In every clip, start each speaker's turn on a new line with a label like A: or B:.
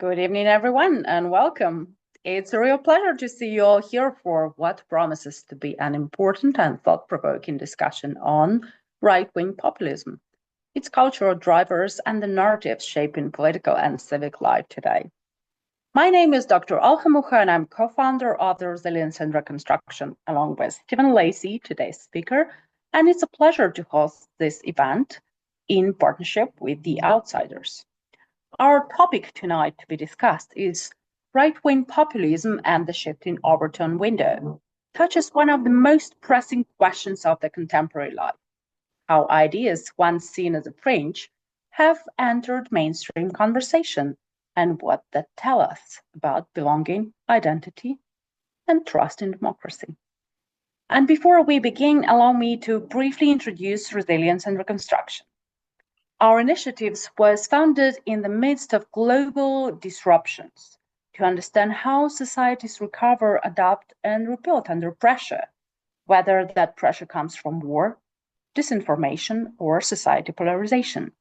A: Good evening, everyone, and welcome. It's a real pleasure to see you all here for what promises to be an important and thought-provoking discussion on right-wing populism, its cultural drivers, and the narratives shaping political and civic life today. My name is Dr. Alhamucha, and I'm co-founder of the Resilience and Reconstruction, along with Stephen Lacey, today's speaker, and it's a pleasure to host this event in partnership with The Outsiders. Our topic tonight to be discussed is right-wing populism and the shifting Overton window. Touches one of the most pressing questions of the contemporary life: how ideas once seen as a fringe have entered mainstream conversation, and what that tell us about belonging, identity, and trust in democracy. And before we begin, allow me to briefly introduce Resilience and Reconstruction. Our initiatives was founded in the midst of global disruptions to understand how societies recover, adapt, and rebuild under pressure, whether that pressure comes from war, disinformation, or society polarization.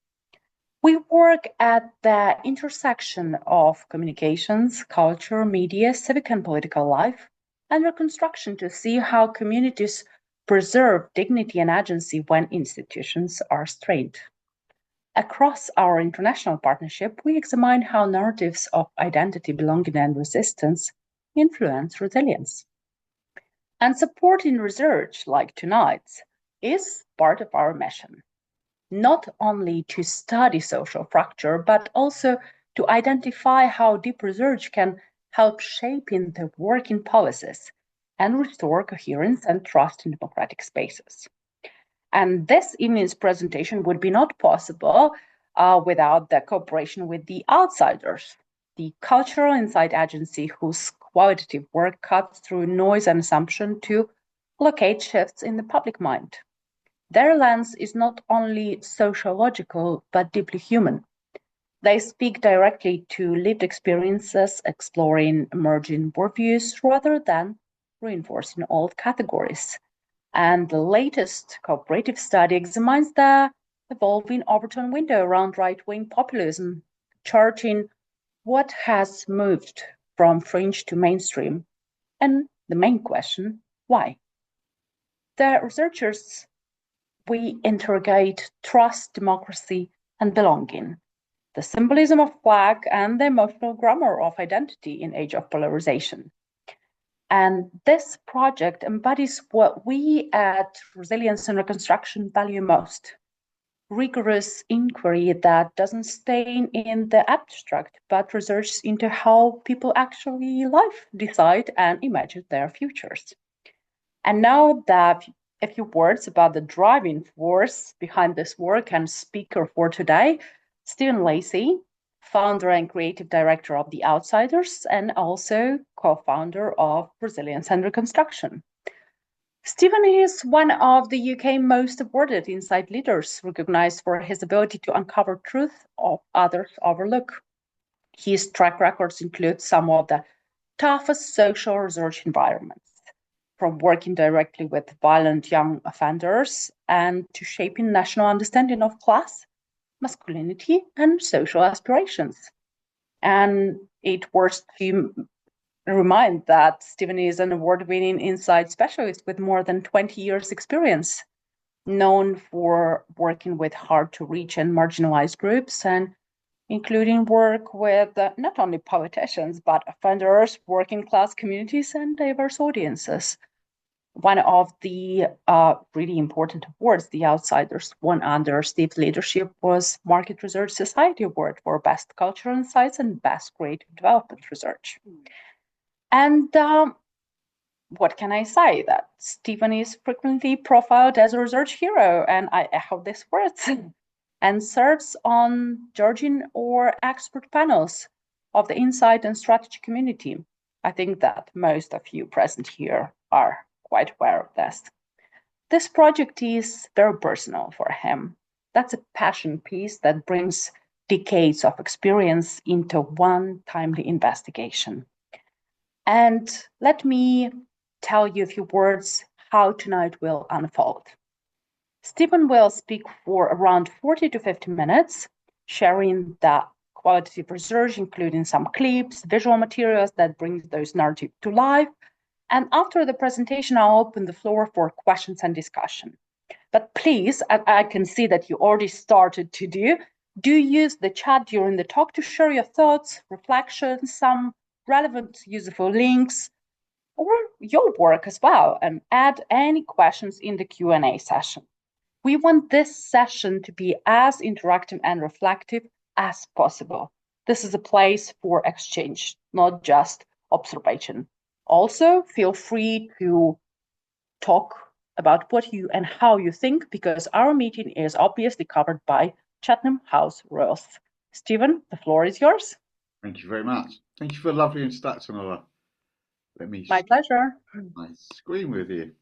A: We work at the intersection of communications, culture, media, civic and political life, and reconstruction to see how communities preserve dignity and agency when institutions are strained. Across our international partnership, we examine how narratives of identity, belonging, and resistance influence resilience. And supporting research like tonight's is part of our mission, not only to study social fracture, but also to identify how deep research can help shaping the working policies and restore coherence and trust in democratic spaces. And this evening's presentation would be not possible without the cooperation with The Outsiders, the cultural insight agency whose qualitative work cuts through noise and assumption to locate shifts in the public mind. Their lens is not only sociological, but deeply human. They speak directly to lived experiences, exploring emerging worldviews rather than reinforcing old categories. And the latest cooperative study examines the evolving Overton window around right-wing populism, charting what has moved from fringe to mainstream, and the main question, why? The researchers, we interrogate trust, democracy, and belonging, the symbolism of flag, and the emotional grammar of identity in age of polarization. And this project embodies what we at Resilience and Reconstruction value most: rigorous inquiry that doesn't stay in the abstract, but researches into how people actually live, decide, and imagine their futures. And now that a few words about the driving force behind this work and speaker for today, Stephen Lacey, founder and creative director of The Outsiders, and also co-founder of Resilience and Reconstruction. Stephen is one of the UK's most awarded insight leaders, recognized for his ability to uncover truth of others overlook. His track records include some of the toughest social research environments, from working directly with violent young offenders and to shaping national understanding of class, masculinity, and social aspirations. And it worth to remind that Stephen is an award-winning insight specialist with more than 20 years experience, known for working with hard-to-reach and marginalized groups, and including work with not only politicians, but offenders, working-class communities, and diverse audiences. One of the really important awards The Outsiders won under Steve's leadership was Market Research Society Award for Best Cultural Insights and Best Creative Development Research. And what can I say? That Stephen is frequently profiled as a research hero, and I echo this words, and serves on judging or expert panels of the insight and strategy community. I think that most of you present here are quite aware of this. This project is very personal for him. That's a passion piece that brings decades of experience into one timely investigation. And let me tell you a few words how tonight will unfold. Stephen will speak for around 40 to 50 minutes, sharing the qualitative research, including some clips, visual materials that brings those narratives to life. And after the presentation, I'll open the floor for questions and discussion. But please, I can see that you already started to do use the chat during the talk to share your thoughts, reflections, some relevant, useful links, or your work as well, and add any questions in the Q&A session. We want this session to be as interactive and reflective as possible. This is a place for exchange, not just observation. Also, feel free to talk about what you and how you think, because our meeting is obviously covered by Chatham House rules. Stephen, the floor is yours.
B: Thank you very much. Thank you for a lovely introduction, Ola. Let me
A: My pleasure.
B: share my screen with you.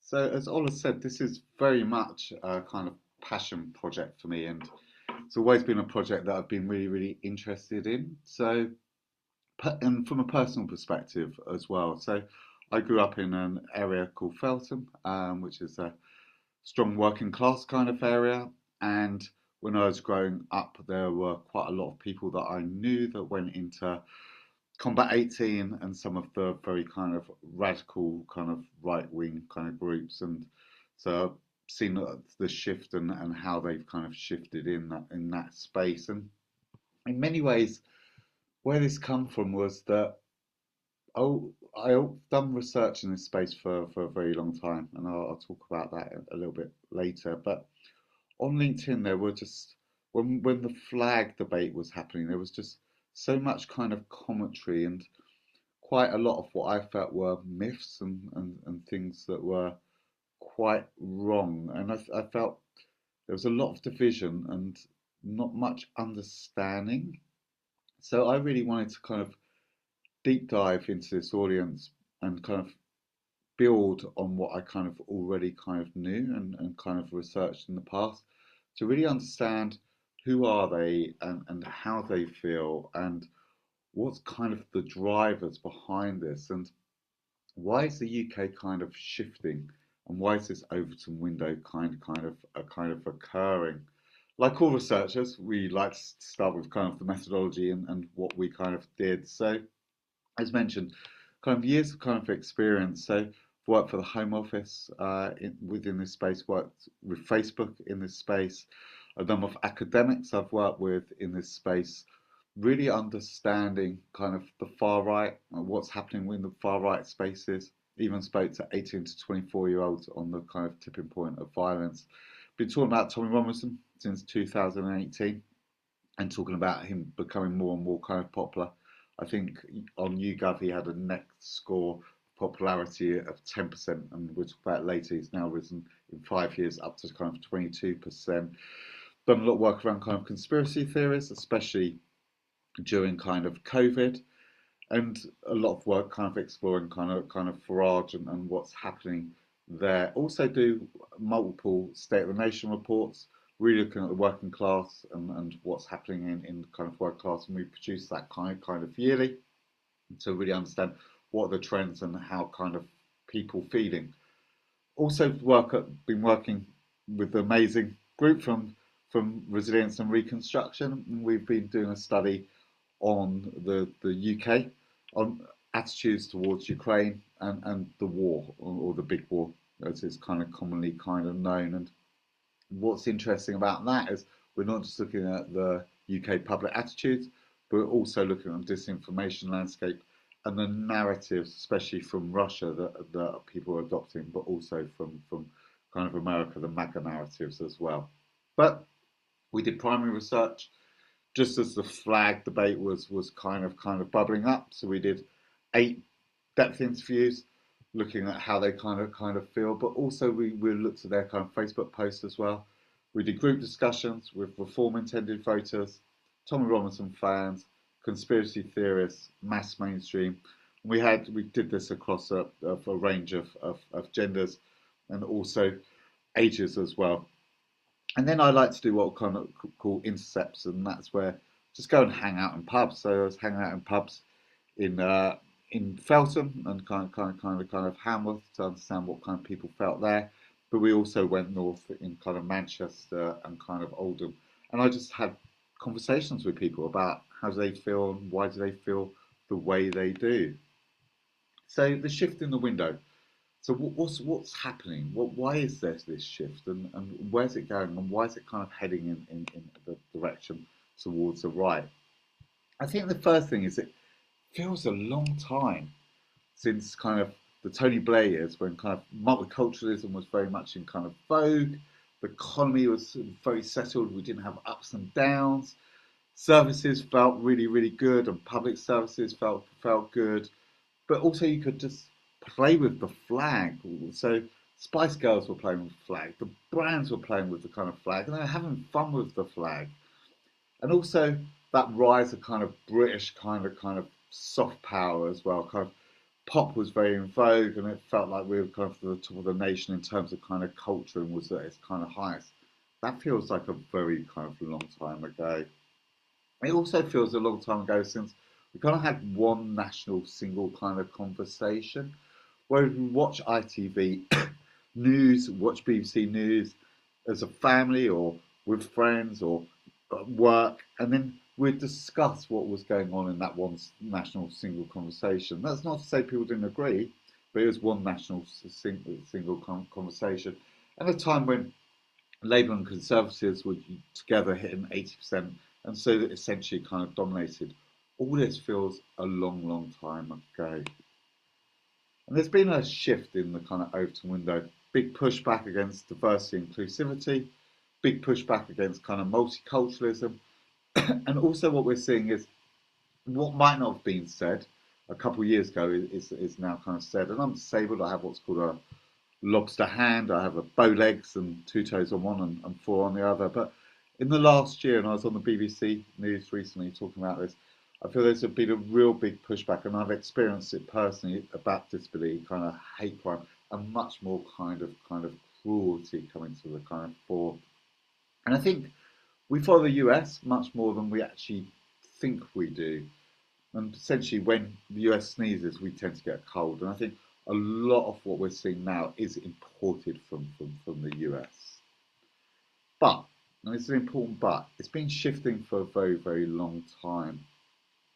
B: So, as Ola said, this is very much a kind of passion project for me, and it's always been a project that I've been really, really interested in. So, and from a personal perspective as well. So, I grew up in an area called Feltham, which is a strong working class kind of area. And when I was growing up, there were quite a lot of people that I knew that went into Combat 18 and some of the very kind of radical kind of right wing kind of groups. And so I've seen the shift and how they've kind of shifted in that space. And in many ways, where this come from was that I've done research in this space for a very long time, and I'll talk about that a little bit later. But on LinkedIn, there were just when the flag debate was happening, there was just so much kind of commentary and quite a lot of what I felt were myths and things that were quite wrong. And I felt there was a lot of division and not much understanding. So I really wanted to kind of deep dive into this audience and kind of build on what I kind of already kind of knew and kind of researched in the past to really understand who are they and how they feel and what's kind of the drivers behind this and why is the UK kind of shifting and why is this Overton window kind of occurring? Like all researchers, we like to start with kind of the methodology and what we kind of did. So as mentioned, kind of years of kind of experience. So I've worked for the Home Office within this space, worked with Facebook in this space, a number of academics I've worked with in this space, really understanding kind of the far right and what's happening in the far right spaces. Even spoke to 18 to 24-year-olds on the kind of tipping point of violence. Been talking about Tommy Robinson since 2018 and talking about him becoming more and more kind of popular. I think on YouGov he had a net score popularity of 10%, and we'll talk about it later. He's now risen in 5 years up to kind of 22%. Done a lot of work around kind of conspiracy theories, especially during kind of COVID, and a lot of work kind of exploring kind of Farage and what's happening there. Also do multiple State of the Nation reports, really looking at the working class and what's happening in kind of working class, and we produce that kind of yearly to really understand what are the trends and how kind of people feeling. Also been working with the amazing group from Resilience and Reconstruction. We've been doing a study on the UK on attitudes towards Ukraine and the war or the big war as it's kind of commonly kind of known. And what's interesting about that is we're not just looking at the UK public attitudes, but we're also looking at the disinformation landscape and the narratives, especially from Russia, that people are adopting, but also from kind of America, the MAGA narratives as well. But we did primary research just as the flag debate was kind of bubbling up. So we did 8 depth interviews, looking at how they kind of feel, but also we looked at their kind of Facebook posts as well. We did group discussions with reform intended voters, Tommy Robinson fans, conspiracy theorists, mass mainstream. We did this across a range of genders and also ages as well. And then I like to do what kind of call intercepts, and that's where just go and hang out in pubs. So I was hanging out in pubs in Feltham and kind of Hamworth to understand what kind of people felt there. But we also went north in kind of Manchester and kind of Oldham And I just had conversations with people about how do they feel and why do they feel the way they do. So the shift in the window. So what's happening? Why is there this shift, and where's it going, and why is it kind of heading in the direction towards the right? I think the first thing is it feels a long time since kind of the Tony Blair years when kind of multiculturalism was very much in kind of vogue. The economy was very settled. We didn't have ups and downs. Services felt really, really good, and public services felt good. But also, you could just play with the flag. So Spice Girls were playing with the flag. The brands were playing with the kind of flag, and they were having fun with the flag. And also that rise of kind of British kind of soft power as well. Kind of pop was very in vogue, and it felt like we were kind of at the top of the nation in terms of kind of culture and was at its kind of highest. That feels like a very kind of long time ago. It also feels a long time ago since we kind of had one national single kind of conversation. Whereas we watch ITV news, watch BBC News as a family or with friends or at work, and then we'd discuss what was going on in that one national single conversation. That's not to say people didn't agree, but it was one national single conversation. At a time when Labour and Conservatives were together hitting 80%, and so essentially kind of dominated. All this feels a long, long time ago. And there's been a shift in the kind of Overton window. Big pushback against diversity and inclusivity, big pushback against kind of multiculturalism. And also what we're seeing is what might not have been said a couple of years ago is now kind of said. And I'm disabled. I have what's called a lobster hand. I have a bow legs and two toes on one and four on the other. But in the last year, and I was on the BBC News recently talking about this, I feel there's been a real big pushback, and I've experienced it personally about disability, kind of hate crime, and much more kind of cruelty coming to the kind of fore. And I think we follow the US much more than we actually think we do. And essentially, when the US sneezes, we tend to get a cold. And I think a lot of what we're seeing now is imported from the US. But, and it's an important but, it's been shifting for a very, very long time.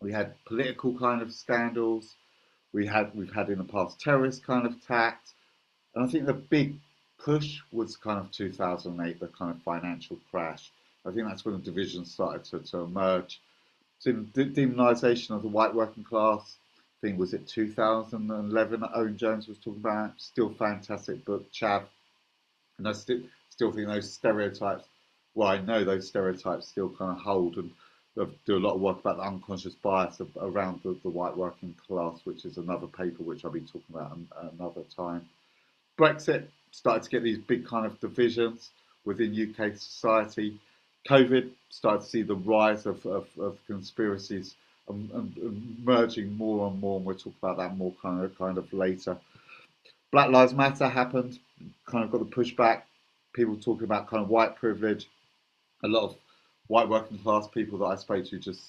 B: We had political kind of scandals. We've had in the past terrorist kind of attacks. And I think the big push was kind of 2008, the kind of financial crash. I think that's when the divisions started to emerge. So the demonisation of the white working class, I think was it 2011 that Owen Jones was talking about. Still fantastic book, Chav. And I still think those stereotypes, well, I know those stereotypes still kind of hold, and I do a lot of work about the unconscious bias around the white working class, which is another paper which I'll be talking about another time. Brexit started to get these big kind of divisions within UK society. COVID started to see the rise of conspiracies and merging more and more, and we'll talk about that more kind of later. Black Lives Matter happened, kind of got the pushback. People talking about kind of white privilege. A lot of white working class people that I spoke to just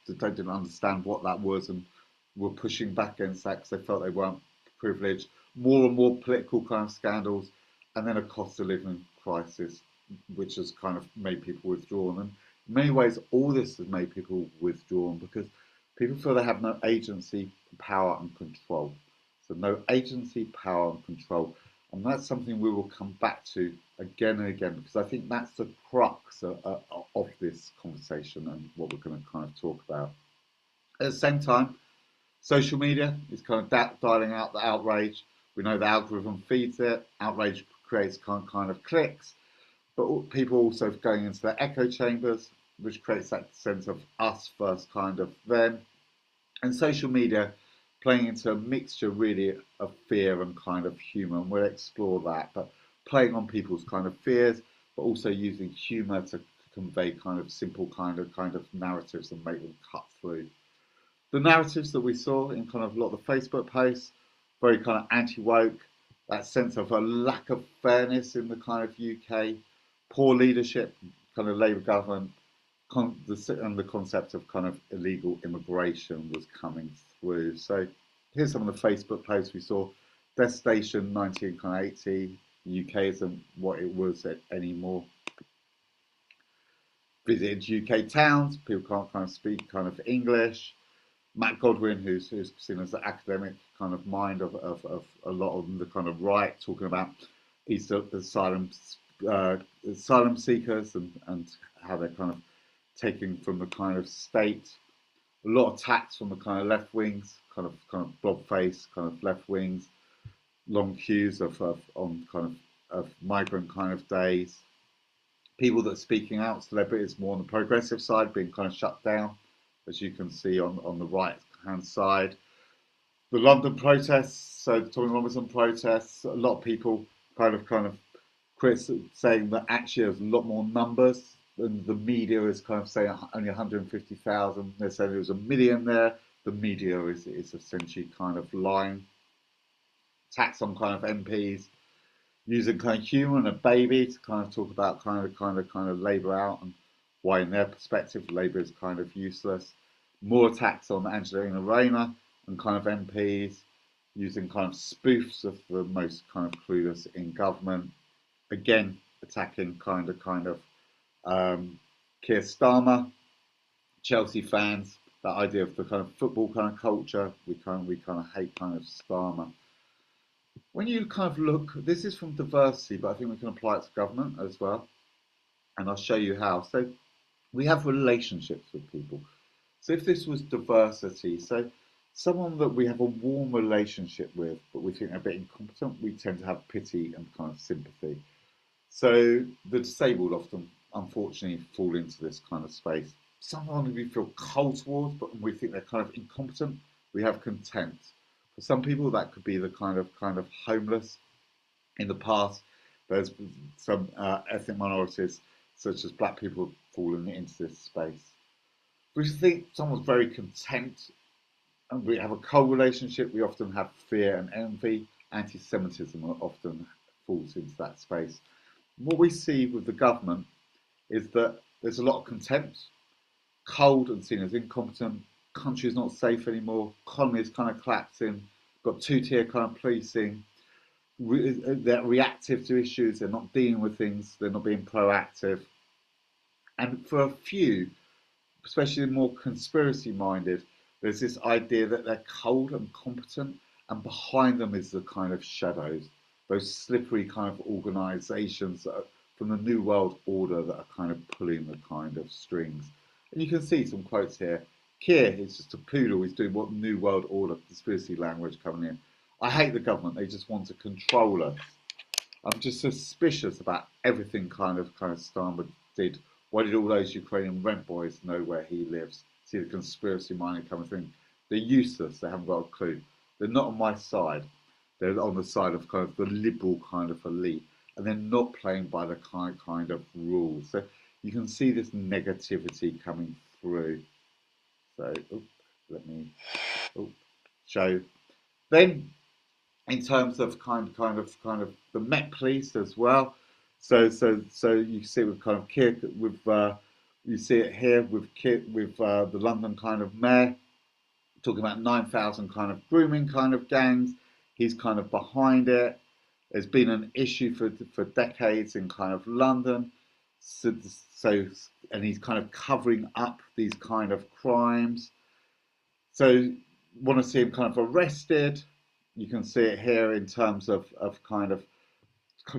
B: didn't understand what that was and were pushing back against that because they felt they weren't privileged. More and more political kind of scandals, and then a cost of living crisis, which has kind of made people withdrawn. And in many ways, all this has made people withdrawn because people feel they have no agency, power, and control. So no agency, power, and control. And that's something we will come back to again and again, because I think that's the crux of this conversation and what we're going to kind of talk about. At the same time, social media is kind of dialing out the outrage. We know the algorithm feeds it. Outrage creates kind of clicks, but people also going into their echo chambers, which creates that sense of us versus kind of them. And social media playing into a mixture really of fear and kind of humour, and we'll explore that, but playing on people's kind of fears, but also using humour to convey kind of simple kind of narratives and make them cut through. The narratives that we saw in kind of a lot of the Facebook posts, very kind of anti-woke, that sense of a lack of fairness in the kind of UK, poor leadership, kind of Labour government, and the concept of kind of illegal immigration was coming through. So here's some of the Facebook posts we saw. Destination 1980, UK isn't what it was anymore. visited UK towns. People can't kind of speak kind of English. Matt Godwin, who's seen as the academic kind of mind of a lot of the kind of right, talking about asylum asylum seekers and how they're kind of taken from the kind of state. A lot of attacks from the kind of left wings, kind of blob face, kind of left wings, long queues of on kind of migrant kind of days. People that are speaking out, celebrities more on the progressive side, being kind of shut down, as you can see on the right hand side. The London protests, so the Tommy Robinson protests, a lot of people kind of saying that actually there's a lot more numbers, and the media is kind of saying only 150,000. They're saying there was a million there. The media is essentially kind of lying. Attacks on kind of MPs, using kind of humour and a baby to kind of talk about kind of Labour out and why, in their perspective, Labour is kind of useless. More attacks on Angelina Rayner and kind of MPs, using kind of spoofs of the most kind of clueless in government. Again, attacking kind of Keir Starmer, Chelsea fans. That idea of the kind of football kind of culture, we kind of hate kind of Starmer. When you kind of look, this is from diversity, but I think we can apply it to government as well, and I'll show you how. So we have relationships with people. So if this was diversity, so someone that we have a warm relationship with, but we think they're a bit incompetent, we tend to have pity and kind of sympathy. So the disabled often, unfortunately, fall into this kind of space. Someone we feel cold towards, but we think they're kind of incompetent, we have contempt. For some people, that could be the kind of homeless. In the past, there's some ethnic minorities, such as black people, fallen into this space. We think someone's very content, and we have a cold relationship. We often have fear and envy. Anti-Semitism often falls into that space. What we see with the government is that there's a lot of contempt, cold and seen as incompetent. Country is not safe anymore. Economy is kind of collapsing. Got two-tier kind of policing. They're reactive to issues. They're not dealing with things. They're not being proactive. And for a few, especially the more conspiracy-minded, there's this idea that they're cold and competent, and behind them is the kind of shadows, those slippery kind of organisations that are from the New World Order that are kind of pulling the kind of strings. And you can see some quotes here. Keir is just a poodle. He's doing what New World Order conspiracy language coming in. I hate the government. They just want to control us. I'm just suspicious about everything kind of Starmer did. Why did all those Ukrainian rent boys know where he lives? See the conspiracy minded kind of thing. They're useless. They haven't got a clue. They're not on my side. They're on the side of kind of the liberal kind of elite, and they're not playing by the kind of rules. So you can see this negativity coming through. So let me show. Then in terms of kind of the Met Police as well. So you see it with kind of Keir, with you see it here with Keir, with the London kind of mayor talking about 9,000 kind of grooming kind of gangs. He's kind of behind it. There's been an issue for decades in kind of London. So and he's kind of covering up these kind of crimes. So want to see him kind of arrested. You can see it here in terms of kind of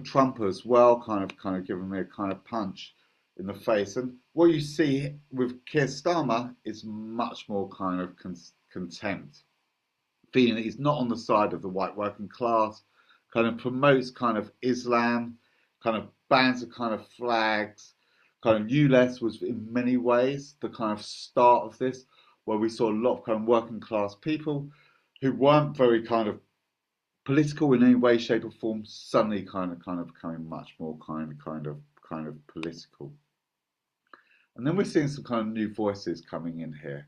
B: Trump as well, kind of giving me a kind of punch in the face. And what you see with Keir Starmer is much more kind of contempt, feeling that he's not on the side of the white working class, kind of promotes kind of Islam, kind of bans the kind of flags. Kind of ULEZ was in many ways the kind of start of this, where we saw a lot of kind of working class people who weren't very kind of political in any way, shape, or form, suddenly kind of becoming much more kind of political. And then we're seeing some kind of new voices coming in here.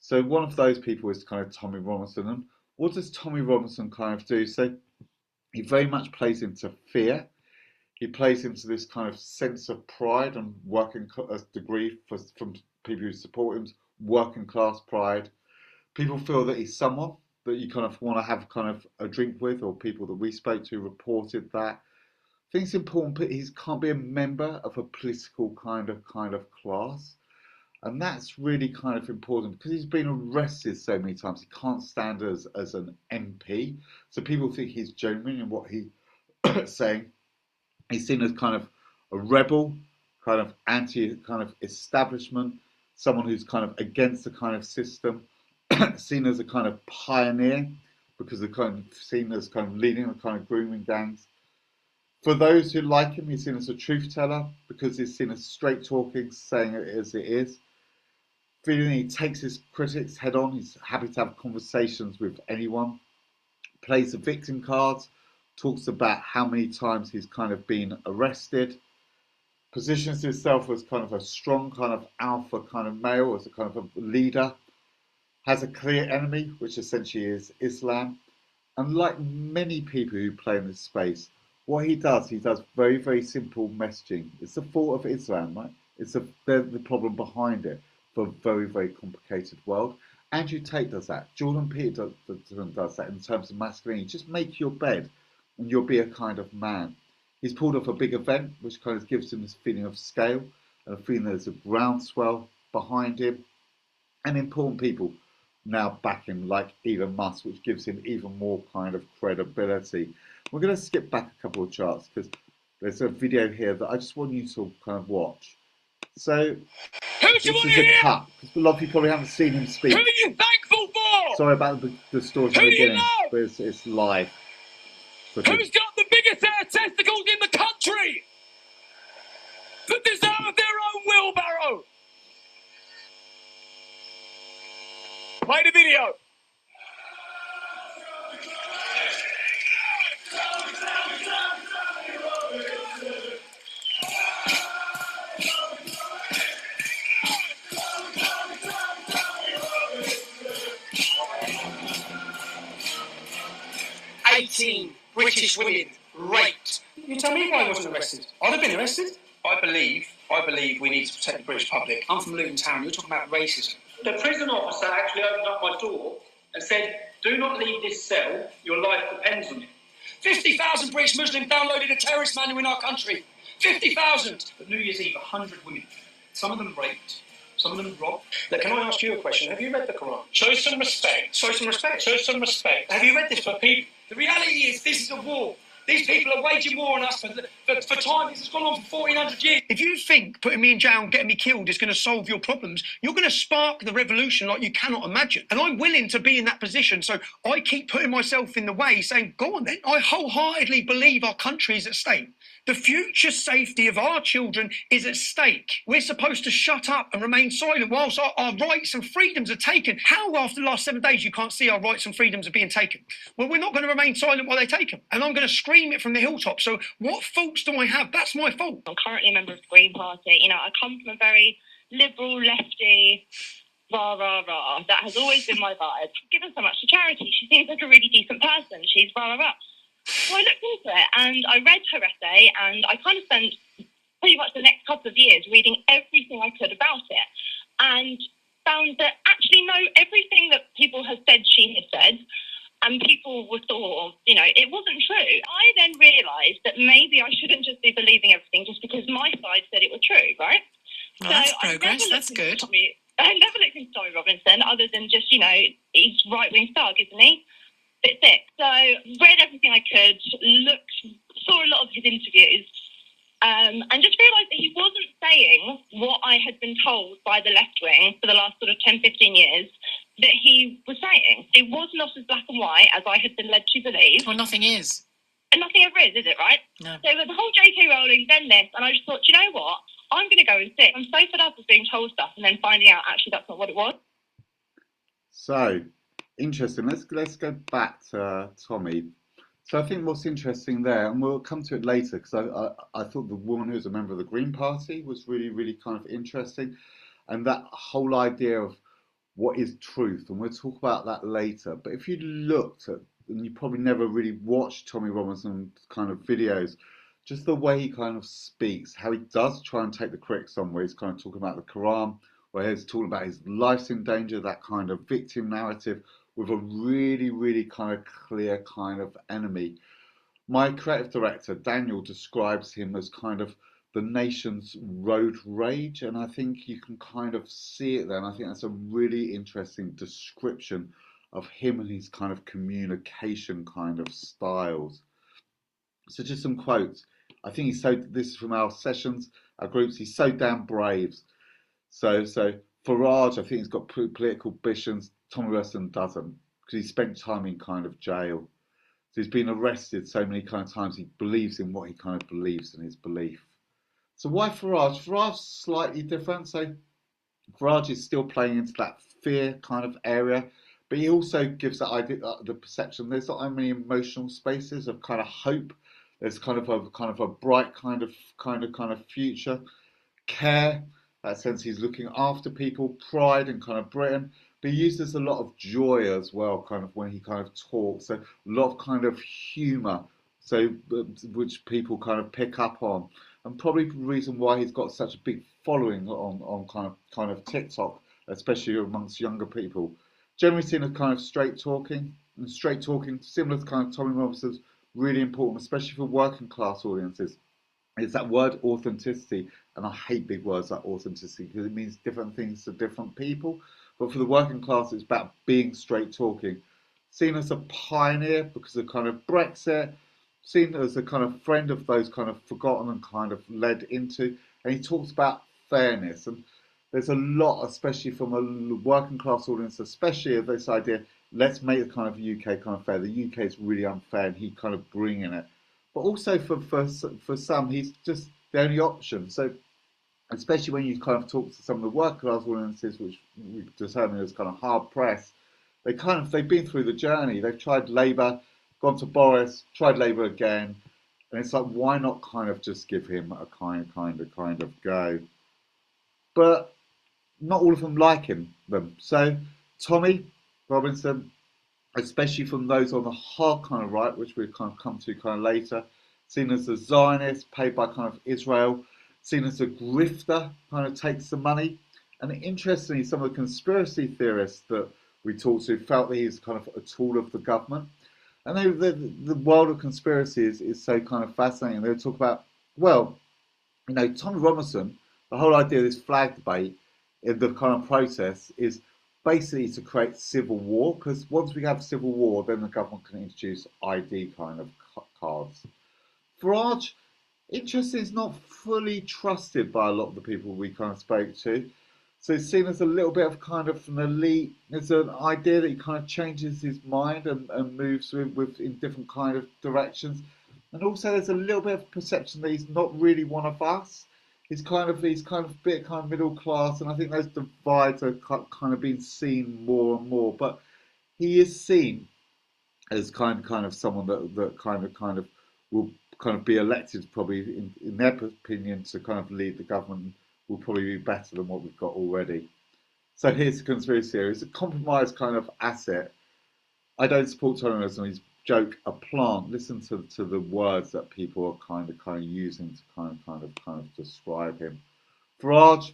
B: So one of those people is kind of Tommy Robinson. And what does Tommy Robinson kind of do? So he very much plays into fear. He plays into this kind of sense of pride and working degree from people who support him, working class pride. People feel that he's someone that you kind of want to have kind of a drink with, or people that we spoke to reported that. think it's important, but he can't be a member of a political kind of class. And that's really kind of important because he's been arrested so many times. He can't stand as an MP. So people think he's genuine in what he's saying. He's seen as kind of a rebel, kind of anti kind of establishment, someone who's kind of against the kind of system, seen as a kind of pioneer because they're kind of seen as kind of leading the kind of grooming gangs. For those who like him, he's seen as a truth teller because he's seen as straight talking, saying it as it is. Feeling he takes his critics head on, he's happy to have conversations with anyone. Plays the victim cards, talks about how many times he's kind of been arrested. Positions himself as kind of a strong kind of alpha kind of male, as a kind of a leader. Has a clear enemy, which essentially is Islam. And like many people who play in this space, what he does very, very simple messaging. It's the fault of Islam, right? It's the problem behind it for a very, very complicated world. Andrew Tate does that. Jordan Peterson does that in terms of masculinity. Just make your bed and you'll be a kind of man. He's pulled off a big event, which kind of gives him this feeling of scale and a feeling there's a groundswell behind him. And important people now back him, like Elon Musk, which gives him even more kind of credibility. We're going to skip back a couple of charts because there's a video here that I just want you to kind of watch. So this is a cut because a lot of you probably haven't seen him speak.
C: Who are you thankful for?
B: Sorry about the stories at the beginning, but it's live.
C: Who's got the biggest set of testicles in the country that deserve their own wheelbarrow? Play the video. British women raped. You tell me why I wasn't arrested. I'd have been arrested. I believe we need to protect the British public. I'm from Luton Town. You're talking about racism. The prison officer actually opened up my door and said, "Do not leave this cell. Your life depends on it." 50,000 British Muslims downloaded a terrorist manual in our country. 50,000. But New Year's Eve, 100 women. Some of them raped. Some of them robbed. Now, can I ask you a question? Have you read the Quran? Show some respect. Show some respect. Show some respect. Have you read this for people? The reality is this is a war. These people are waging war on us for time. This has gone on for 1,400 years. If you think putting me in jail and getting me killed is going to solve your problems, you're going to spark the revolution like you cannot imagine. And I'm willing to be in that position. So I keep putting myself in the way, saying, go on then. I wholeheartedly believe our country is at stake. The future safety of our children is at stake. We're supposed to shut up and remain silent whilst our rights and freedoms are taken. How, after the last 7 days, you can't see our rights and freedoms are being taken? Well, we're not going to remain silent while they take them. And I'm going to scream it from the hilltop. So what faults do I have? That's my fault.
D: I'm currently a member of the Green Party. You know, I come from a very liberal, lefty, rah, rah, rah. That has always been my vibe. She's given so much to charity. She seems like a really decent person. She's rah, rah, rah. So I looked into it and I read her essay and I kind of spent pretty much the next couple of years reading everything I could about it and found that actually no, everything that people have said she had said and people were sort of, you know, it wasn't true. I then realised that maybe I shouldn't just be believing everything just because my side said it was true, right?
E: Well, so that's progress, that's good.
D: I never looked into Tommy Robinson other than just, you know, he's right-wing thug, isn't he? That's it. So read everything I could, saw a lot of his interviews, and just realised that he wasn't saying what I had been told by the left wing for the last sort of 10, 15 years that he was saying. It was not as black and white as I had been led to believe.
E: Well, nothing is.
D: And nothing ever is it, right?
E: No.
D: So the whole J.K. Rowling, then this, and I just thought, you know what? I'm going to go and sit. I'm so fed up of being told stuff and then finding out actually that's not what it was.
B: So, interesting. Let's go back to Tommy. So I think what's interesting there, and we'll come to it later, because I thought the woman who was a member of the Green Party was really, really kind of interesting, and that whole idea of what is truth, and we'll talk about that later. But if you looked at, and you probably never really watched Tommy Robinson's kind of videos, just the way he kind of speaks, how he does try and take the critics on, where he's kind of talking about the Quran, where he's talking about his life's in danger, that kind of victim narrative, with a really, really kind of clear kind of enemy. My creative director, Daniel, describes him as kind of the nation's road rage, and I think you can kind of see it there. And I think that's a really interesting description of him and his kind of communication kind of styles. So just some quotes. I think this is from our sessions, our groups, he's so damn brave. So Farage, I think he's got political ambitions. Tommy Weston doesn't, because he spent time in kind of jail. So he's been arrested so many kind of times. He believes in what he kind of believes in his belief. So why Farage? Farage's slightly different. So Farage is still playing into that fear kind of area, but he also gives that idea, the perception. There's not many emotional spaces of kind of hope. There's kind of a bright kind of future, care. That sense he's looking after people, pride and kind of Britain. But he uses a lot of joy as well, kind of when he kind of talks. So a lot of kind of humour, so which people kind of pick up on, and probably the reason why he's got such a big following on kind of TikTok, especially amongst younger people. Generally seen as kind of straight talking, similar to kind of Tommy Robinson's, really important, especially for working class audiences. It's that word authenticity, and I hate big words like authenticity because it means different things to different people. But for the working class, it's about being straight talking. Seen as a pioneer because of kind of Brexit, seen as a kind of friend of those kind of forgotten and kind of led into. And he talks about fairness. And there's a lot, especially from a working class audience, especially of this idea, let's make the kind of UK kind of fair. The UK is really unfair, and he kind of bringing it. But also for some, he's just the only option. So especially when you kind of talk to some of the working class audiences, which we determine as kind of hard pressed, they've been through the journey. They've tried Labour, gone to Boris, tried Labour again, and it's like, why not kind of just give him a kind of go? But not all of them like them. So Tommy Robinson, especially from those on the hard kind of right, which we've kind of come to kind of later, seen as a Zionist, paid by kind of Israel, seen as a grifter, kind of takes the money. And interestingly, some of the conspiracy theorists that we talked to felt that he's kind of a tool of the government. And the world of conspiracy is so kind of fascinating. They talk about, well, Tommy Robinson, the whole idea of this flag debate in the kind of process is basically to create civil war, because once we have civil war, then the government can introduce ID kind of cards. Farage, interesting, is not fully trusted by a lot of the people we kind of spoke to. So it's seen as a little bit of kind of an elite. There's an idea that he kind of changes his mind and moves with in different kind of directions. And also there's a little bit of perception that he's not really one of us. He's kind of a bit kind of middle class, and I think those divides are kind of being seen more and more. But he is seen as kind of someone that kind of will kind of be elected, probably in their opinion, to kind of lead the government, will probably be better than what we've got already. So here's the conspiracy theory. It's a compromised kind of asset. I don't support terrorism. He's joke a plant. Listen to the words that people are kind of using to kind of describe him. Farage,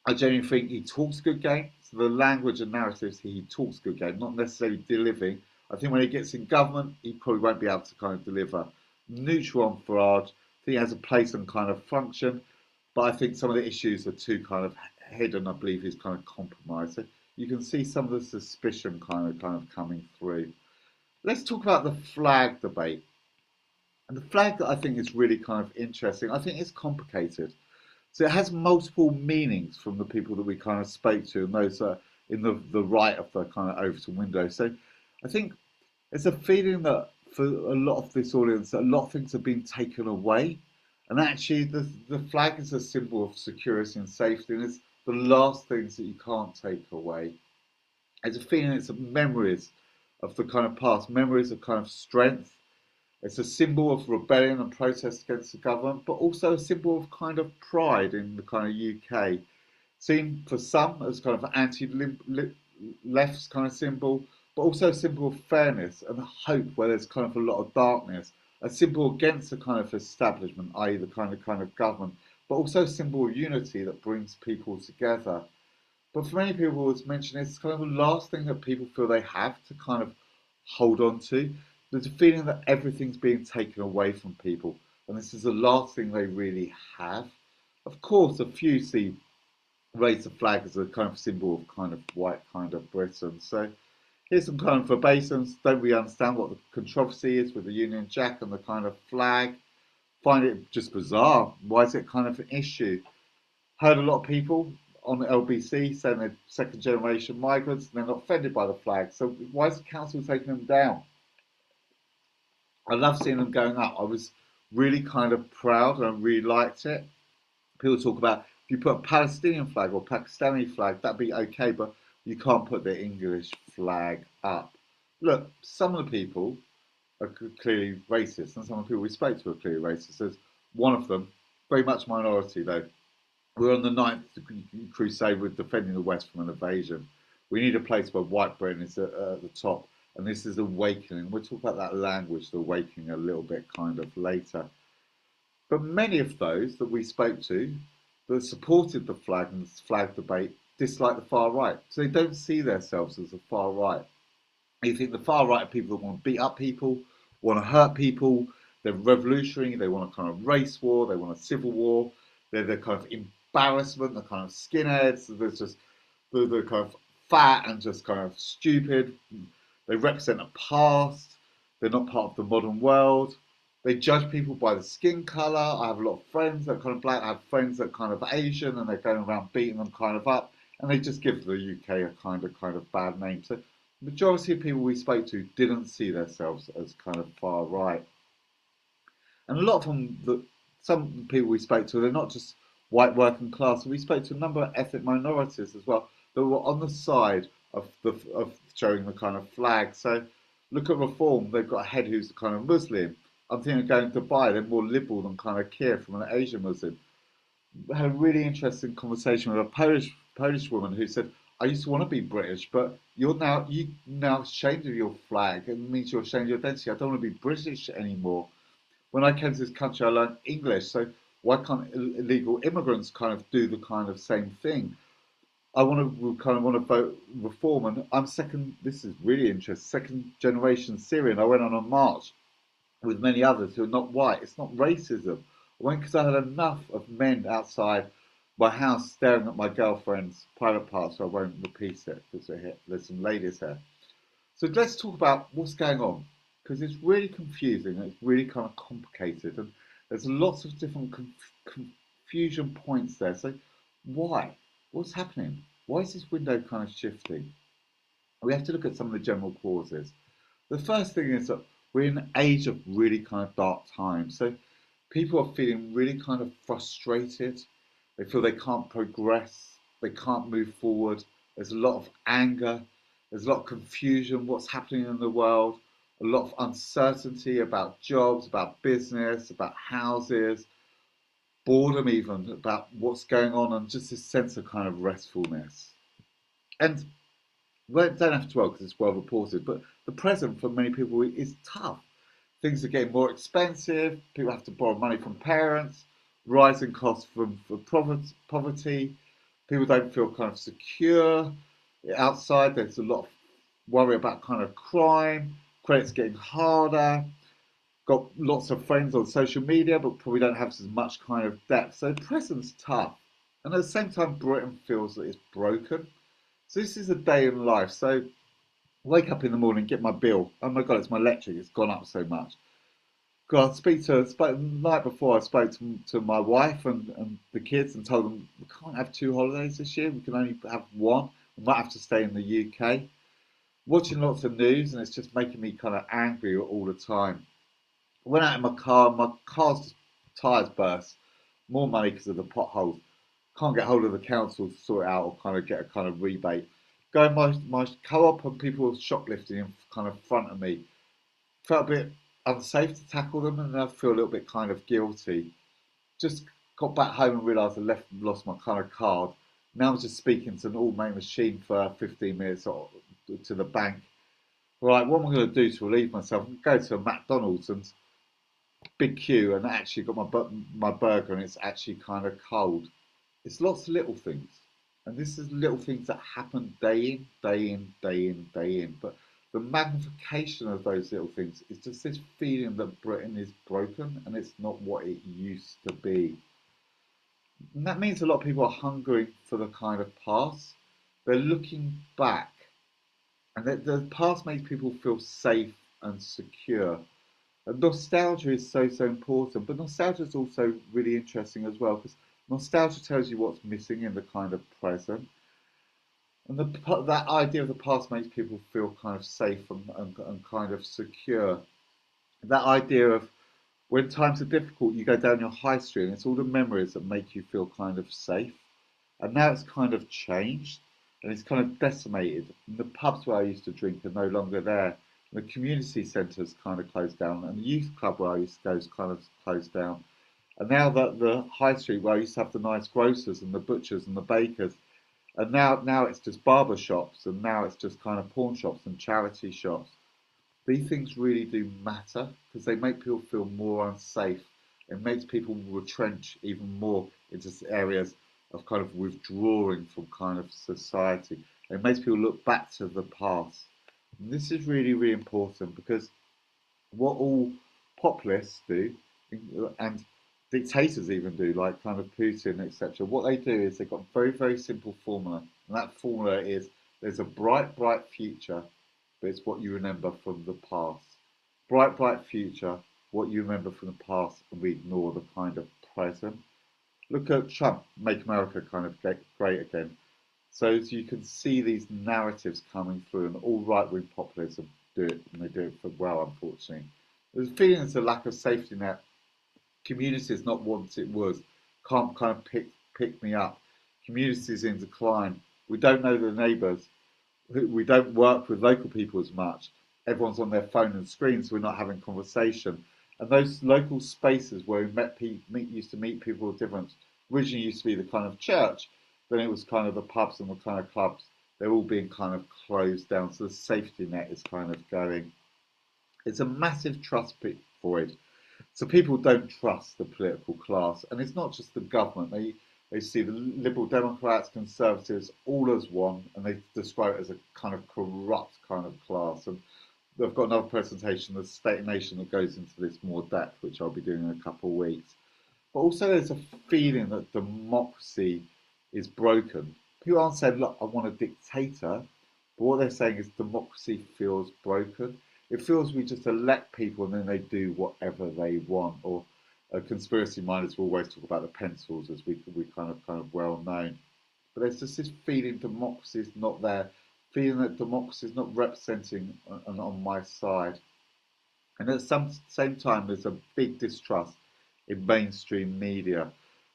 B: I genuinely think he talks good game. So the language and narratives he talks good game, not necessarily delivering. I think when he gets in government, he probably won't be able to kind of deliver. Neutral on Farage. I think he has a place and kind of function, but I think some of the issues are too kind of hidden. I believe he's kind of compromised. So you can see some of the suspicion kind of coming through. Let's talk about the flag debate. And the flag that I think is really kind of interesting, I think it's complicated. So it has multiple meanings from the people that we kind of spoke to, and those are in the right of the kind of Overton window. So I think there's a feeling that for a lot of this audience, a lot of things have been taken away. And actually the flag is a symbol of security and safety, and it's the last things that you can't take away. There's a feeling it's memories of the kind of past, memories of kind of strength. It's a symbol of rebellion and protest against the government, but also a symbol of kind of pride in the kind of UK. Seen for some as kind of anti-left's kind of symbol, but also a symbol of fairness and hope where there's kind of a lot of darkness. A symbol against the kind of establishment, i.e. the kind of government, but also a symbol of unity that brings people together. But for many people, as mentioned, it's kind of the last thing that people feel they have to kind of hold on to. there's a feeling that everything's being taken away from people, and this is the last thing they really have. Of course, a few see raise the flag as a kind of symbol of kind of white kind of Britain. So here's some kind of verbatim. Don't we understand what the controversy is with the Union Jack and the kind of flag? Find it just bizarre. Why is it kind of an issue? Heard a lot of people on the LBC saying they're second generation migrants and they're not offended by the flag. So why is the council taking them down? I love seeing them going up. I was really kind of proud and I really liked it. People talk about if you put a Palestinian flag or Pakistani flag, that'd be okay, but you can't put the English flag up. Look, some of the people are clearly racist, and some of the people we spoke to are clearly racist. There's one of them, very much minority though. We're on the ninth crusade with defending the West from an invasion. We need a place where white Britain is at the top, and this is awakening. We'll talk about that language, the awakening, a little bit kind of later. But many of those that we spoke to that supported the flag and the flag debate dislike the far right. So they don't see themselves as the far right. You think the far right are people that want to beat up people, want to hurt people, they're revolutionary, they want a kind of race war, they want a civil war, they're the kind of embarrassment, the kind of skinheads, there's just the kind of fat and just kind of stupid. They represent a past, they're not part of the modern world. They judge people by the skin colour. I have a lot of friends that are kind of black. I have friends that are kind of Asian, and they're going around beating them kind of up. And they just give the UK a kind of bad name. So the majority of people we spoke to didn't see themselves as kind of far right. And a lot of them, some people we spoke to, they're not just white working class. We spoke to a number of ethnic minorities as well that were on the side of showing the kind of flag. So look at Reform. They've got a head who's kind of Muslim. I'm thinking of going to Dubai. They're more liberal than kind of Keir from an Asian Muslim. I had a really interesting conversation with a Polish woman who said, "I used to want to be British, but you now ashamed of your flag. It means you're ashamed of your identity. I don't want to be British anymore. When I came to this country, I learned English. So why can't illegal immigrants kind of do the kind of same thing? I want to vote Reform, and I'm second. This is really interesting. Second generation Syrian. I went on a march with many others who are not white. It's not racism. I went because I had enough of men outside my house staring at my girlfriend's private parts, so I won't repeat it because there's some ladies here. So let's talk about what's going on, because it's really confusing and it's really kind of complicated, and there's lots of different confusion points there. So why? What's happening? Why is this window kind of shifting? We have to look at some of the general causes. The first thing is that we're in an age of really kind of dark times. So people are feeling really kind of frustrated. They feel they can't progress. They can't move forward. There's a lot of anger. There's a lot of confusion. What's happening in the world? A lot of uncertainty about jobs, about business, about houses, boredom even, about what's going on, and just this sense of kind of restfulness. And we don't have to dwell because it's well reported, but the present for many people is tough. Things are getting more expensive. People have to borrow money from parents. Rising costs for poverty. People don't feel kind of secure outside. There's a lot of worry about kind of crime. Credit's getting harder. Got lots of friends on social media, but probably don't have as much kind of depth. So the present's tough. And at the same time, Britain feels that it's broken. So this is a day in life. So wake up in the morning, get my bill. Oh my God, it's my electric. It's gone up so much. God, the night before I spoke to my wife and the kids and told them we can't have 2 holidays this year. We can only have one. We might have to stay in the UK. Watching lots of news, and it's just making me kind of angry all the time. I went out in my car's tyres burst. More money because of the potholes. Can't get hold of the council to sort it out or kind of get a kind of rebate. Going my co-op and people were shoplifting in kind of front of me. Felt a bit unsafe to tackle them, and I feel a little bit kind of guilty. Just got back home and realised I lost my kind of card. Now I'm just speaking to an automated machine for 15 minutes or to the bank. Right, what am I going to do to relieve myself? I'm going to go to a McDonald's and big queue, and I actually got my burger, and it's actually kind of cold. It's lots of little things, and this is little things that happen day in, day in, day in, day in. But the magnification of those little things is just this feeling that Britain is broken and it's not what it used to be. And that means a lot of people are hungering for the kind of past. They're looking back, and the past makes people feel safe and secure. And nostalgia is so important, but nostalgia is also really interesting as well because nostalgia tells you what's missing in the kind of present. And that idea of the past makes people feel kind of safe and kind of secure. That idea of when times are difficult, you go down your high street and it's all the memories that make you feel kind of safe. And now it's kind of changed and it's kind of decimated. And the pubs where I used to drink are no longer there. The community centres kind of closed down and the youth club where I used to go is kind of closed down. And now that the high street where I used to have the nice grocers and the butchers and the bakers, and now it's just barber shops and now it's just kind of pawn shops and charity shops. These things really do matter because they make people feel more unsafe. It makes people retrench even more into areas of kind of withdrawing from kind of society. It makes people look back to the past. And this is really, really important because what all populists do, and dictators even do, like kind of Putin, etc., what they do is they've got a very, very simple formula. And that formula is there's a bright, bright future, but it's what you remember from the past. Bright, bright future, what you remember from the past, and we ignore the kind of present. Look at Trump, make America kind of great again. So as you can see these narratives coming through, and all right-wing populism do it, and they do it for well, unfortunately. There's a feeling there's a lack of safety net. Community is not what it was. Can't kind of pick me up. Community is in decline. We don't know the neighbours. We don't work with local people as much. Everyone's on their phone and screen, so we're not having conversation. And those local spaces where we used to meet people of difference, originally used to be the kind of church, then it was kind of the pubs and the kind of clubs. They're all being kind of closed down, so the safety net is kind of going. It's a massive trust void. So people don't trust the political class, and it's not just the government. They see the Liberal Democrats, Conservatives, all as one, and they describe it as a kind of corrupt kind of class. And they've got another presentation, the State and Nation, that goes into this more depth, which I'll be doing in a couple of weeks. But also there's a feeling that democracy is broken. People aren't saying, look, I want a dictator, but what they're saying is democracy feels broken. It feels we just elect people and then they do whatever they want. Or conspiracy minders will always talk about the pencils, as we kind of well known. But there's just this feeling democracy is not there, feeling that democracy is not representing on my side. And at the same time, there's a big distrust in mainstream media.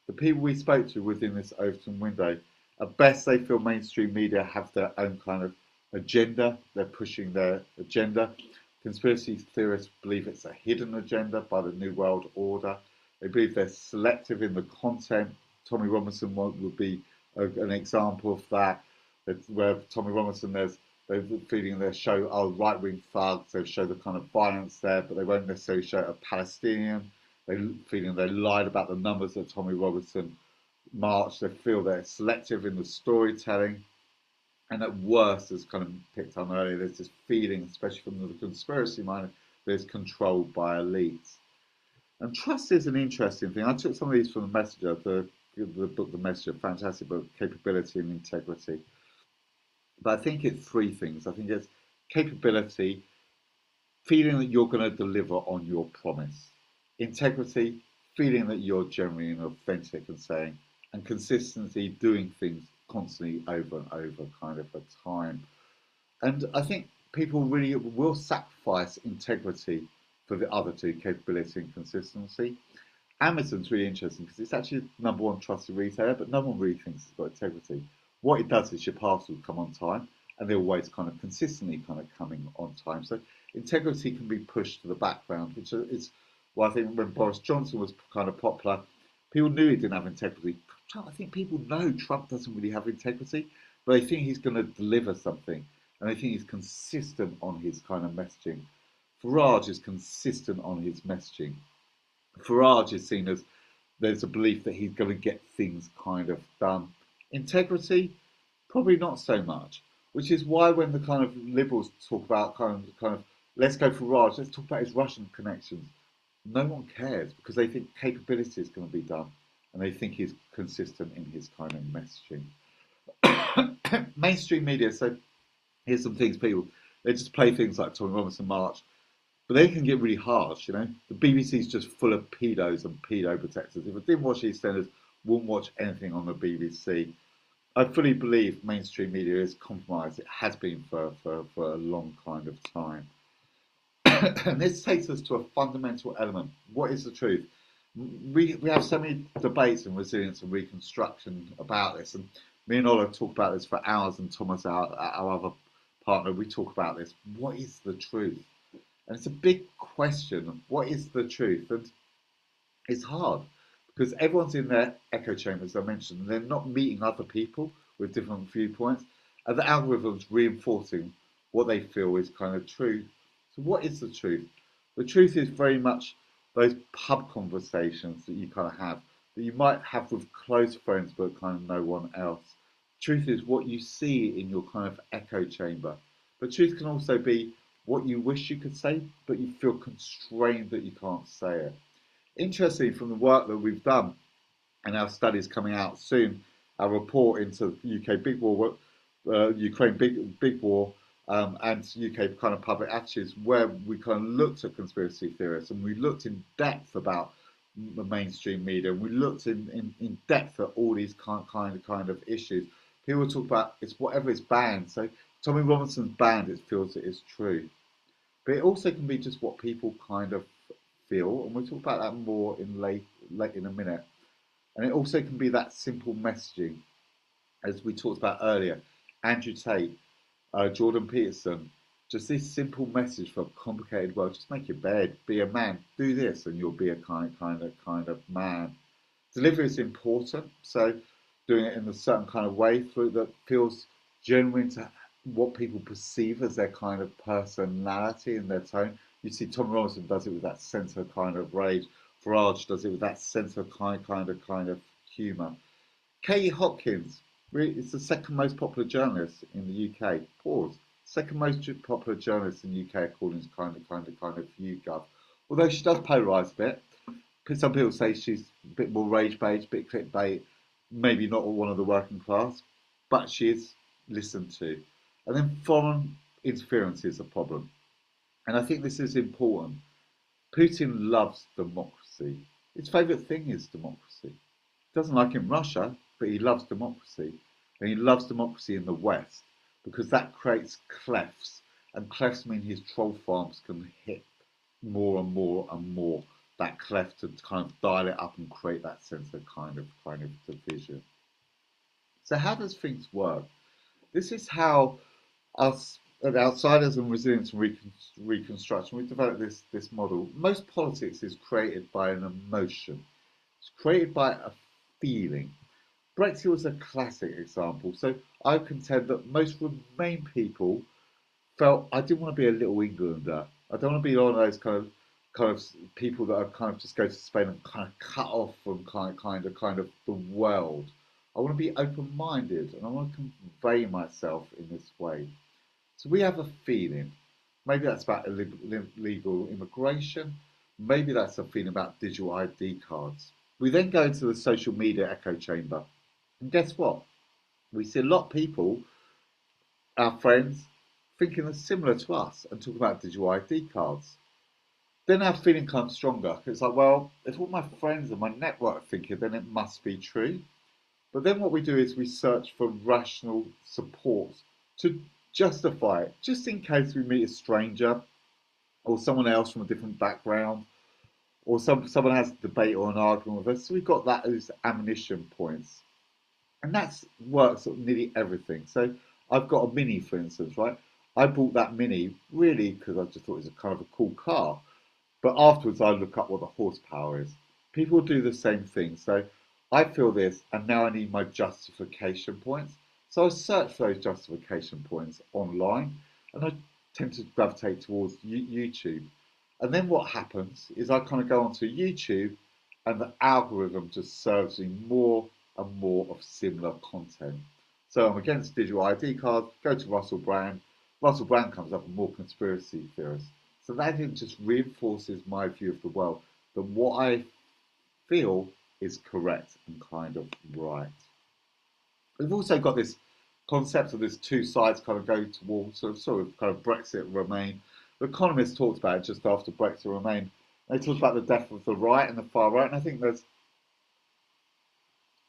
B: The people we spoke to within this open window, at best they feel mainstream media have their own kind of agenda. They're pushing their agenda. Conspiracy theorists believe it's a hidden agenda by the New World Order. They believe they're selective in the content. Tommy Robinson would be an example of that. Where Tommy Robinson, they're feeling their show right-wing thugs. They show the kind of violence there, but they won't necessarily show a Palestinian. They're feeling they lied about the numbers that Tommy Robinson marched. They feel they're selective in the storytelling. And at worst, as kind of picked on earlier, there's this feeling, especially from the conspiracy mind, that it's controlled by elites. And trust is an interesting thing. I took some of these from The Messenger, the book The Messenger, fantastic book, Capability and Integrity. But I think it's three things. I think it's capability, feeling that you're going to deliver on your promise. Integrity, feeling that you're genuine and authentic and saying, and consistency, doing things constantly over and over kind of a time. And I think people really will sacrifice integrity for the other two, capability and consistency. Amazon's really interesting because it's actually the #1 trusted retailer, but no one really thinks it's got integrity. What it does is your parcels come on time, and they're always kind of consistently kind of coming on time. So integrity can be pushed to the background, which is why I think when Boris Johnson was kind of popular, people knew he didn't have integrity. I think people know Trump doesn't really have integrity, but they think he's going to deliver something, and they think he's consistent on his kind of messaging. Farage is consistent on his messaging. Farage is seen as there's a belief that he's going to get things kind of done. Integrity, probably not so much. which is why when the kind of liberals talk about kind of let's go for Raj, let's talk about his Russian connections, no one cares because they think capability is going to be done and they think he's consistent in his kind of messaging. Mainstream media, so here's some things people, they just play things like Tommy Robinson March, but they can get really harsh, you know. The BBC's just full of pedos and pedo protectors. If I didn't watch EastEnders, wouldn't watch anything on the BBC. I fully believe mainstream media is compromised. It has been for a long kind of time. And this takes us to a fundamental element. What is the truth? We have so many debates in resilience and reconstruction about this, and me and Ola talk about this for hours, and Thomas, our other partner, we talk about this. What is the truth? And it's a big question. What is the truth? And it's hard because everyone's in their echo chamber, as I mentioned, and they're not meeting other people with different viewpoints, and the algorithm's reinforcing what they feel is kind of true. So what is the truth? The truth is very much those pub conversations that you kind of have, that you might have with close friends but kind of no one else. Truth is what you see in your kind of echo chamber. But truth can also be what you wish you could say, but you feel constrained that you can't say it. Interestingly, from the work that we've done and our studies coming out soon, our report into UK big war, Ukraine big war, and UK kind of public attitudes, where we kind of looked at conspiracy theorists and we looked in depth about the mainstream media, and we looked in depth at all these kind of issues. People talk about it's whatever is banned. So Tommy Robinson's banned, it feels it is true. But it also can be just what people kind of feel, and we'll talk about that more late in a minute. And it also can be that simple messaging, as we talked about earlier. Andrew Tate, Jordan Peterson, just this simple message for a complicated world. Just make your bed, be a man, do this, and you'll be a kind of man. Delivery is important, so doing it in a certain kind of way that feels genuine to what people perceive as their kind of personality and their tone. You see, Tom Robinson does it with that sense of kind of rage. Farage does it with that sense of kind of humour. Katie Hopkins is the second most popular journalist in the UK. Pause. Second most popular journalist in the UK according to kind of YouGov. Although she does polarise a bit. Some people say she's a bit more rage-based, a bit clickbait, maybe not one of the working class, but she is listened to. And then foreign interference is a problem. And I think this is important. Putin loves democracy. His favourite thing is democracy. He doesn't like it in Russia, but he loves democracy. And he loves democracy in the West because that creates clefts. And clefts mean his troll farms can hit more and more and more that cleft to kind of dial it up and create that sense of kind of division. So how does things work? This is how us at Outsiders and Resilience and Reconstruction, we developed this model. Most politics is created by an emotion. It's created by a feeling. Brexit was a classic example. So I contend that most Remain people felt I didn't want to be a little Englander. I don't want to be one of those kind of people that are kind of just go to Spain and kind of cut off from kind of the world. I want to be open-minded and I want to convey myself in this way. So we have a feeling. Maybe that's about illegal immigration. Maybe that's a feeling about digital ID cards. We then go into the social media echo chamber. And guess what? We see a lot of people, our friends, thinking they're similar to us and talking about digital ID cards. Then our feeling comes stronger. It's like, well, if all my friends and my network are thinking, then it must be true. But then what we do is we search for rational support to justify it, just in case we meet a stranger or someone else from a different background, or someone has a debate or an argument with us. So we've got that as ammunition points. And that works on nearly everything. So I've got a Mini, for instance, right? I bought that Mini really because I just thought it was a kind of a cool car. But afterwards, I look up what the horsepower is. People do the same thing. So I feel this, and now I need my justification points. So I search for those justification points online, and I tend to gravitate towards YouTube. And then what happens is I kind of go onto YouTube, and the algorithm just serves me more and more of similar content. So I'm against digital ID cards. Go to Russell Brand. Russell Brand comes up with more conspiracy theorists. So that just reinforces my view of the world, that what I feel is correct and kind of right. We've also got this concept of this two sides kind of going to war, sort of kind of Brexit, Remain. The Economist talked about it just after Brexit, Remain. They talked about the death of the right and the far right, and I think there's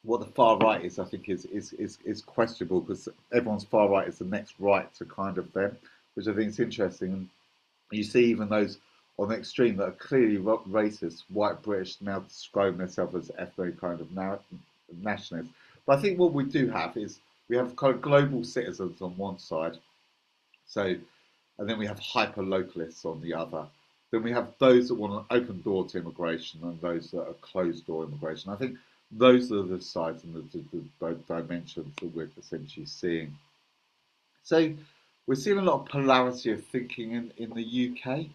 B: what the far right is. I think is questionable because everyone's far right is the next right to kind of them, which I think is interesting. And you see even those on the extreme that are clearly racist, white British, now describing themselves as ethnic kind of nationalists. But I think what we do have is we have kind of global citizens on one side, so, and then we have hyper localists on the other. Then we have those that want an open door to immigration and those that are closed door immigration. I think those are the sides and the dimensions that we're essentially seeing. So we're seeing a lot of polarity of thinking in the UK.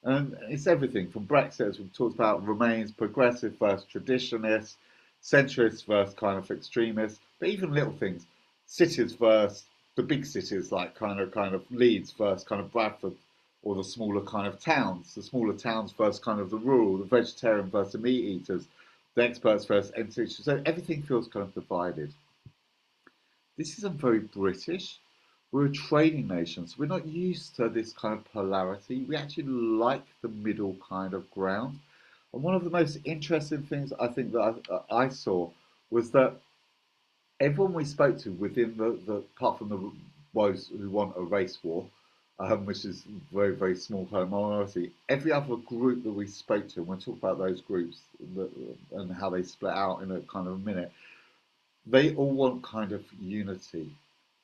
B: And it's everything from Brexit, as we've talked about, remains progressive versus traditionalists, centrists versus kind of extremists, but even little things, cities versus the big cities like kind of Leeds versus kind of Bradford, or the smaller kind of towns, the smaller towns versus kind of the rural, the vegetarian versus the meat eaters, the experts versus anti-teachers. So everything feels kind of divided. This isn't very British. We're a trading nation, so we're not used to this kind of polarity. We actually like the middle kind of ground. And one of the most interesting things I think that I saw was that everyone we spoke to within apart from the woes who want a race war, which is very, very small kind of minority, every other group that we spoke to, and we'll talk about those groups and how they split out in a kind of a minute, they all want kind of unity.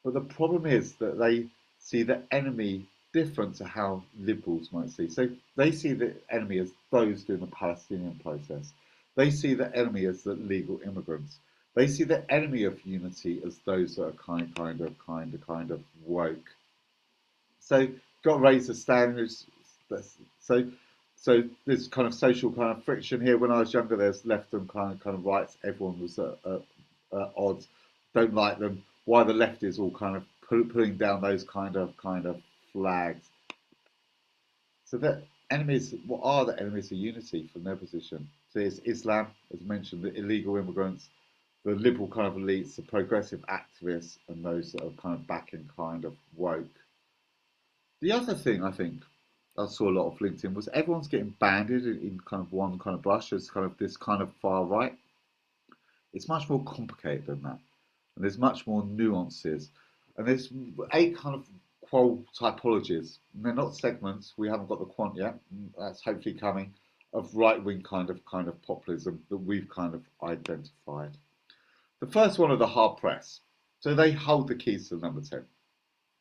B: But the problem is that they see the enemy different to how liberals might see. So they see the enemy as those doing the Palestinian process. They see the enemy as the legal immigrants. They see the enemy of unity as those that are kind of woke. So got to raise the standards. So so there's kind of social kind of friction here. When I was younger, there's left and kind of rights. Everyone was at odds. Don't like them. Why the left is all kind of pulling down those kind of flags. So the enemies, what are the enemies of unity from their position? So it's Islam, as mentioned, the illegal immigrants, the liberal kind of elites, the progressive activists, and those that are kind of backing kind of woke. The other thing I think I saw a lot of LinkedIn was everyone's getting banded in kind of one kind of brush as kind of this kind of far right. It's much more complicated than that. And there's much more nuances. And there's 8 kind of qual typologies. And they're not segments. We haven't got the quant yet. That's hopefully coming, of right-wing kind of populism that we've kind of identified. The first one are the hard press. So they hold the keys to number 10.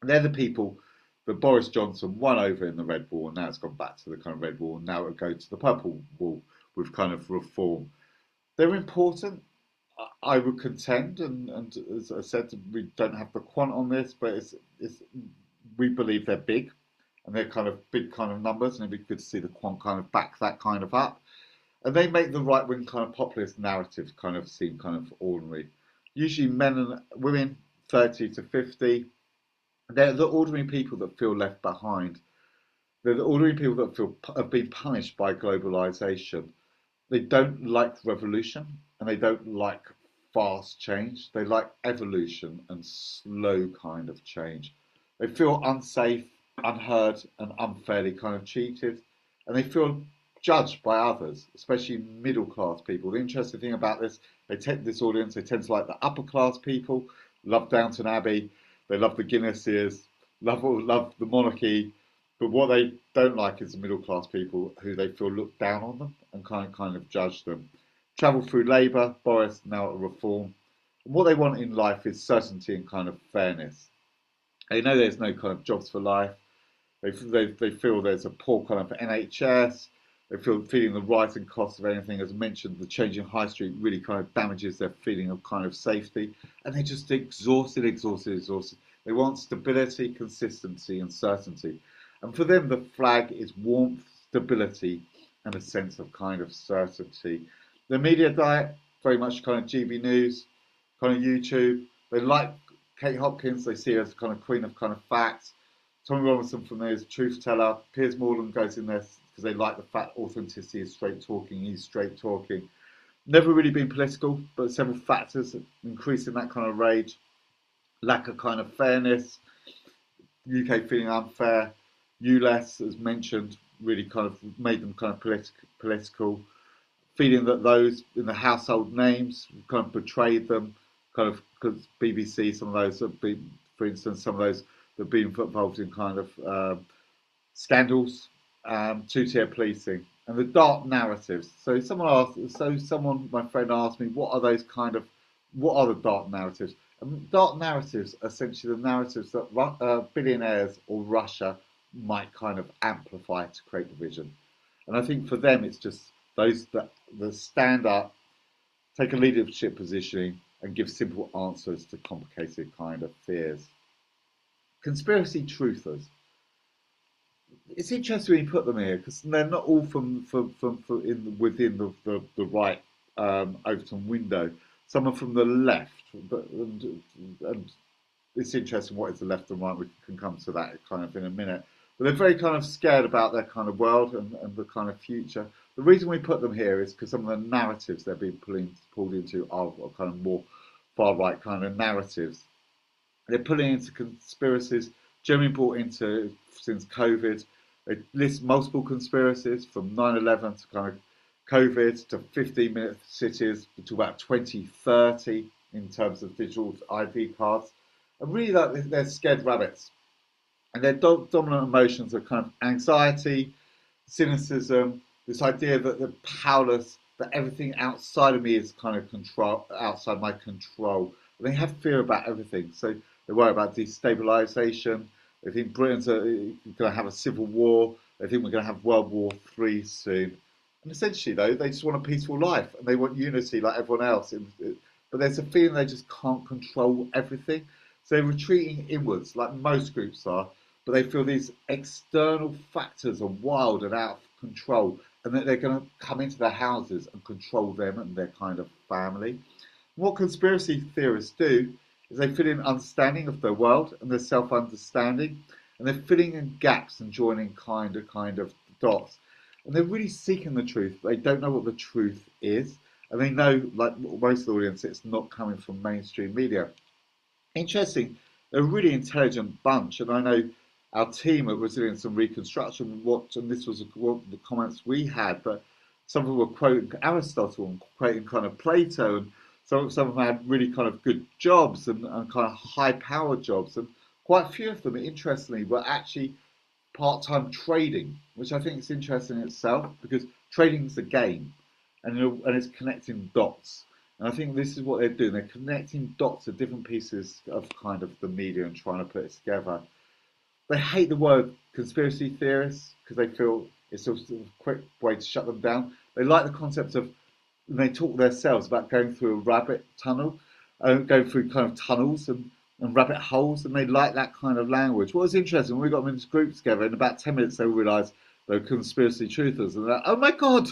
B: And they're the people that Boris Johnson won over in the red wall, and now it's gone back to the kind of red wall, and now it'll go to the purple wall with kind of reform. They're important. I would contend, and as I said, we don't have the quant on this, but we believe they're big, and they're kind of big kind of numbers, and it'd be good to see the quant kind of back that kind of up. And they make the right-wing kind of populist narratives kind of seem kind of ordinary. Usually men and women, 30 to 50, they're the ordinary people that feel left behind. They're the ordinary people that feel have been punished by globalization. They don't like revolution and they don't like fast change. They like evolution and slow kind of change. They feel unsafe, unheard, and unfairly kind of cheated. And they feel judged by others, especially middle class people. The interesting thing about this, they tend to like the upper class people, love Downton Abbey, they love the Guinnesses, love the monarchy. But what they don't like is the middle class people who they feel look down on them and kind of judge them. Travel through Labour, Boris now at Reform. And what they want in life is certainty and kind of fairness. They know there's no kind of jobs for life. They feel there's a poor kind of NHS. They feel feeling the rising cost of anything. As mentioned, the changing high street really kind of damages their feeling of kind of safety. And they're just exhausted. They want stability, consistency and certainty. And for them, the flag is warmth, stability, and a sense of kind of certainty. The media diet, very much kind of GB News, kind of YouTube. They like Kate Hopkins, they see her as kind of queen of kind of facts. Tommy Robinson from there is a truth teller. Piers Morgan goes in there because they like the fact authenticity is straight talking. He's straight talking. Never really been political, but several factors increasing that kind of rage. Lack of kind of fairness. UK feeling unfair. ULES, as mentioned, really kind of made them kind of political. Feeling that those in the household names kind of betrayed them, kind of because BBC, some of those have been, for instance, some of those that have been involved in kind of scandals, two-tier policing, and the dark narratives. So my friend asked me, what are the dark narratives? And dark narratives are essentially the narratives that billionaires or Russia might kind of amplify to create division. And I think for them, it's just those that stand up, take a leadership positioning, and give simple answers to complicated kind of fears. Conspiracy truthers. It's interesting when you put them here because they're not all within the right Overton window. Some are from the left, and it's interesting what is the left and right. We can come to that kind of in a minute. But they're very kind of scared about their kind of world and the kind of future. The reason we put them here is because some of the narratives they're being pulled into are kind of more far right kind of narratives. They're pulling into conspiracies generally brought into since COVID. They list multiple conspiracies from 9/11 to kind of COVID to 15-minute cities to about 2030 in terms of digital ID cards. And really, they're scared rabbits. And their dominant emotions are kind of anxiety, cynicism, this idea that they're powerless, that everything outside of me is kind of outside my control. And they have fear about everything. So they worry about destabilisation. They think Britain's going to have a civil war. They think we're going to have World War III soon. And essentially, though, they just want a peaceful life and they want unity like everyone else. But there's a feeling they just can't control everything. So they're retreating inwards, like most groups are. But they feel these external factors are wild and out of control, and that they're going to come into their houses and control them and their kind of family. What conspiracy theorists do is they fill in understanding of their world and their self-understanding, and they're filling in gaps and joining kind of dots. And they're really seeking the truth. They don't know what the truth is, and they know, like most of the audience, it's not coming from mainstream media. Interesting, they're a really intelligent bunch, and I know our team at Resilience and Reconstruction watched, and this was the comments we had, but some of them were quoting Aristotle and quoting kind of Plato, and some of them had really kind of good jobs and kind of high-powered jobs, and quite a few of them, interestingly, were actually part-time trading, which I think is interesting in itself because trading's a game, and it's connecting dots. And I think this is what they're doing. They're connecting dots to different pieces of kind of the media and trying to put it together. They hate the word conspiracy theorists because they feel it's a quick way to shut them down. They like the concept of, and they talk themselves about going through a rabbit tunnel, going through kind of tunnels and rabbit holes, and they like that kind of language. What was interesting, when we got them into groups together, in about 10 minutes they realised they were conspiracy truthers. And they're like, oh my God,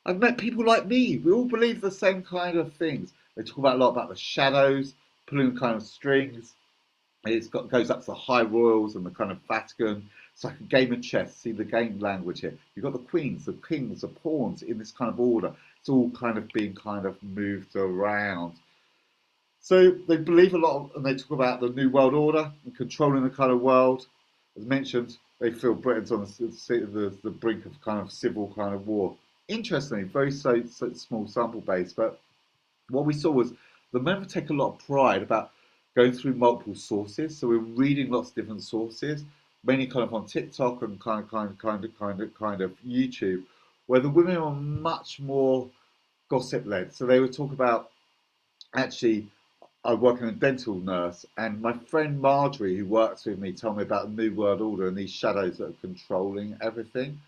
B: I've met people like me. We all believe the same kind of things. They talk about a lot about the shadows, pulling kind of strings. Goes up to the high royals and the kind of Vatican. It's like a game of chess. See the game language here. You've got the queens, the kings, the pawns in this kind of order. It's all kind of being kind of moved around. So they believe a lot, and they talk about the New World Order and controlling the kind of world. As mentioned, they feel Britain's on the brink of kind of civil kind of war. Interestingly, very small sample base, but what we saw was the men take a lot of pride about going through multiple sources. So we're reading lots of different sources, mainly kind of on TikTok and kind of YouTube, where the women are much more gossip led. So they would talk about, actually, I work in a dental nurse, and my friend Marjorie, who works with me, told me about the New World Order and these shadows that are controlling everything.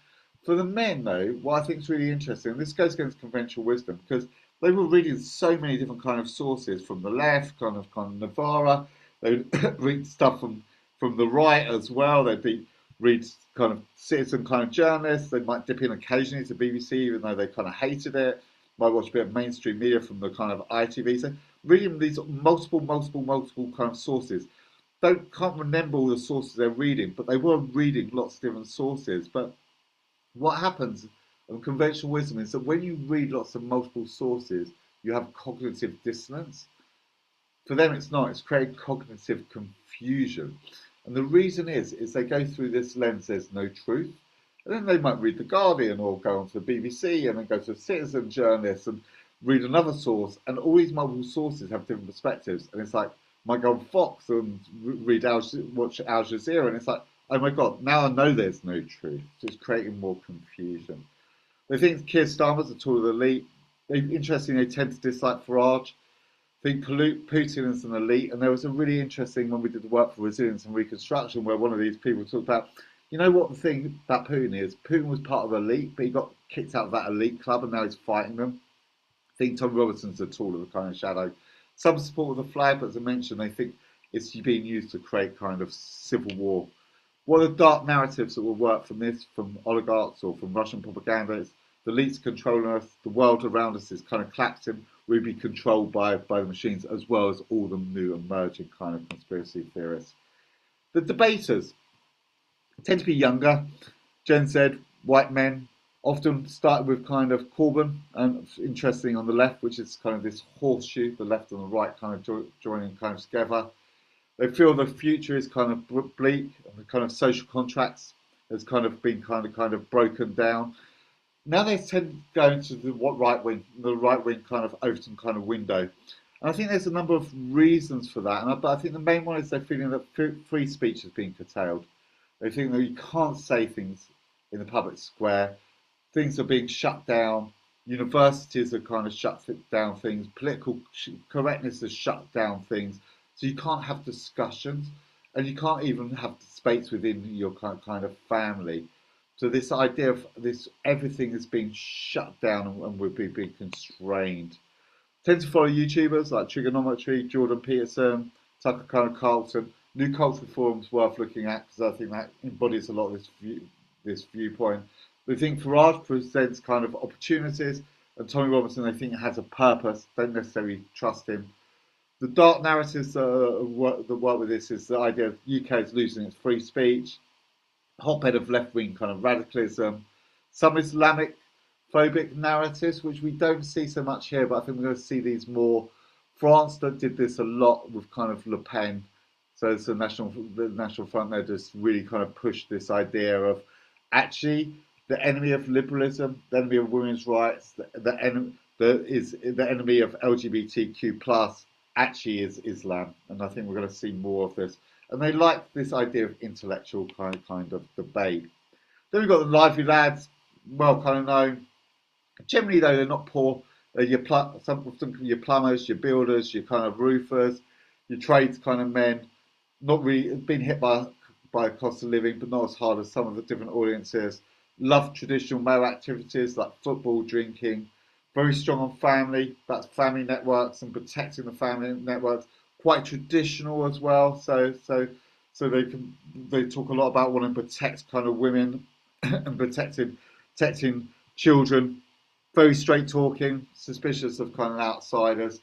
B: For the men, though, what I think is really interesting, and this goes against conventional wisdom, because they were reading so many different kind of sources from the left, kind of Navarra. They would read stuff from the right as well. They'd read kind of citizen kind of journalists. They might dip in occasionally to BBC, even though they kind of hated it. Might watch a bit of mainstream media from the kind of ITV. So reading these multiple kind of sources. Can't remember all the sources they're reading, but they were reading lots of different sources. But what happens in conventional wisdom is that when you read lots of multiple sources, you have cognitive dissonance. For them, it's not. It's creating cognitive confusion. And the reason is they go through this lens, there's no truth. And then they might read The Guardian or go onto the BBC and then go to a citizen journalist and read another source. And all these multiple sources have different perspectives. And it's like, might go on Fox and watch Al Jazeera. And it's like, oh my God, now I know there's no truth. So it's creating more confusion. They think Keir Starmer's a tool of the elite. Interestingly, they tend to dislike Farage. Think Putin is an elite, and there was a really interesting when we did the work for resilience and reconstruction where one of these people talked about, you know what the thing about Putin is? Putin was part of the elite, but he got kicked out of that elite club and now he's fighting them. I think Tom Robertson's a tool of the kind of shadow. Some support of the flag, but as I mentioned, they think it's being used to create kind of civil war. What are the dark narratives that will work from this, from oligarchs or from Russian propaganda? It's the elites controlling us, the world around us is kind of collapsing. We'll be controlled by the machines, as well as all the new emerging kind of conspiracy theorists. The debaters tend to be younger. Gen Z, white men, often started with kind of Corbyn, and interesting on the left, which is kind of this horseshoe, the left and the right kind of joining kind of together. They feel the future is kind of bleak, and the kind of social contracts has kind of been kind of broken down. Now they tend to go into the right wing kind of Overton kind of window. And I think there's a number of reasons for that. But I think the main one is they're feeling that free speech is being curtailed. They think that you can't say things in the public square. Things are being shut down. Universities are kind of shut down things. Political correctness has shut down things. So you can't have discussions. And you can't even have space within your kind of family. So this idea of this, everything is being shut down and we're being constrained. Tend to follow YouTubers like Trigonometry, Jordan Peterson, Tucker Carlson. New Cultural Forum's worth looking at because I think that embodies a lot of this viewpoint. They think Farage presents kind of opportunities, and Tommy Robinson they think has a purpose. Don't necessarily trust him. The dark narratives that work with this is the idea of the UK is losing its free speech. Hotbed of left-wing kind of radicalism, some Islamic phobic narratives, which we don't see so much here, but I think we're going to see these more. France did this a lot with kind of Le Pen, so it's the National Front there just really kind of pushed this idea of actually the enemy of liberalism, the enemy of women's rights, the enemy of LGBTQ plus actually is Islam, and I think we're going to see more of this. And they like this idea of intellectual kind of debate. Then we've got the lively lads, well kind of known. Generally, though, they're not poor. They're your plumbers, your builders, your kind of roofers, your trades kind of men. Not really been hit by cost of living, but not as hard as some of the different audiences. Love traditional male activities like football, drinking. Very strong on family. That's family networks and protecting the family networks. Quite traditional as well, so they talk a lot about wanting to protect kind of women and protecting children. Very straight talking, suspicious of kind of outsiders.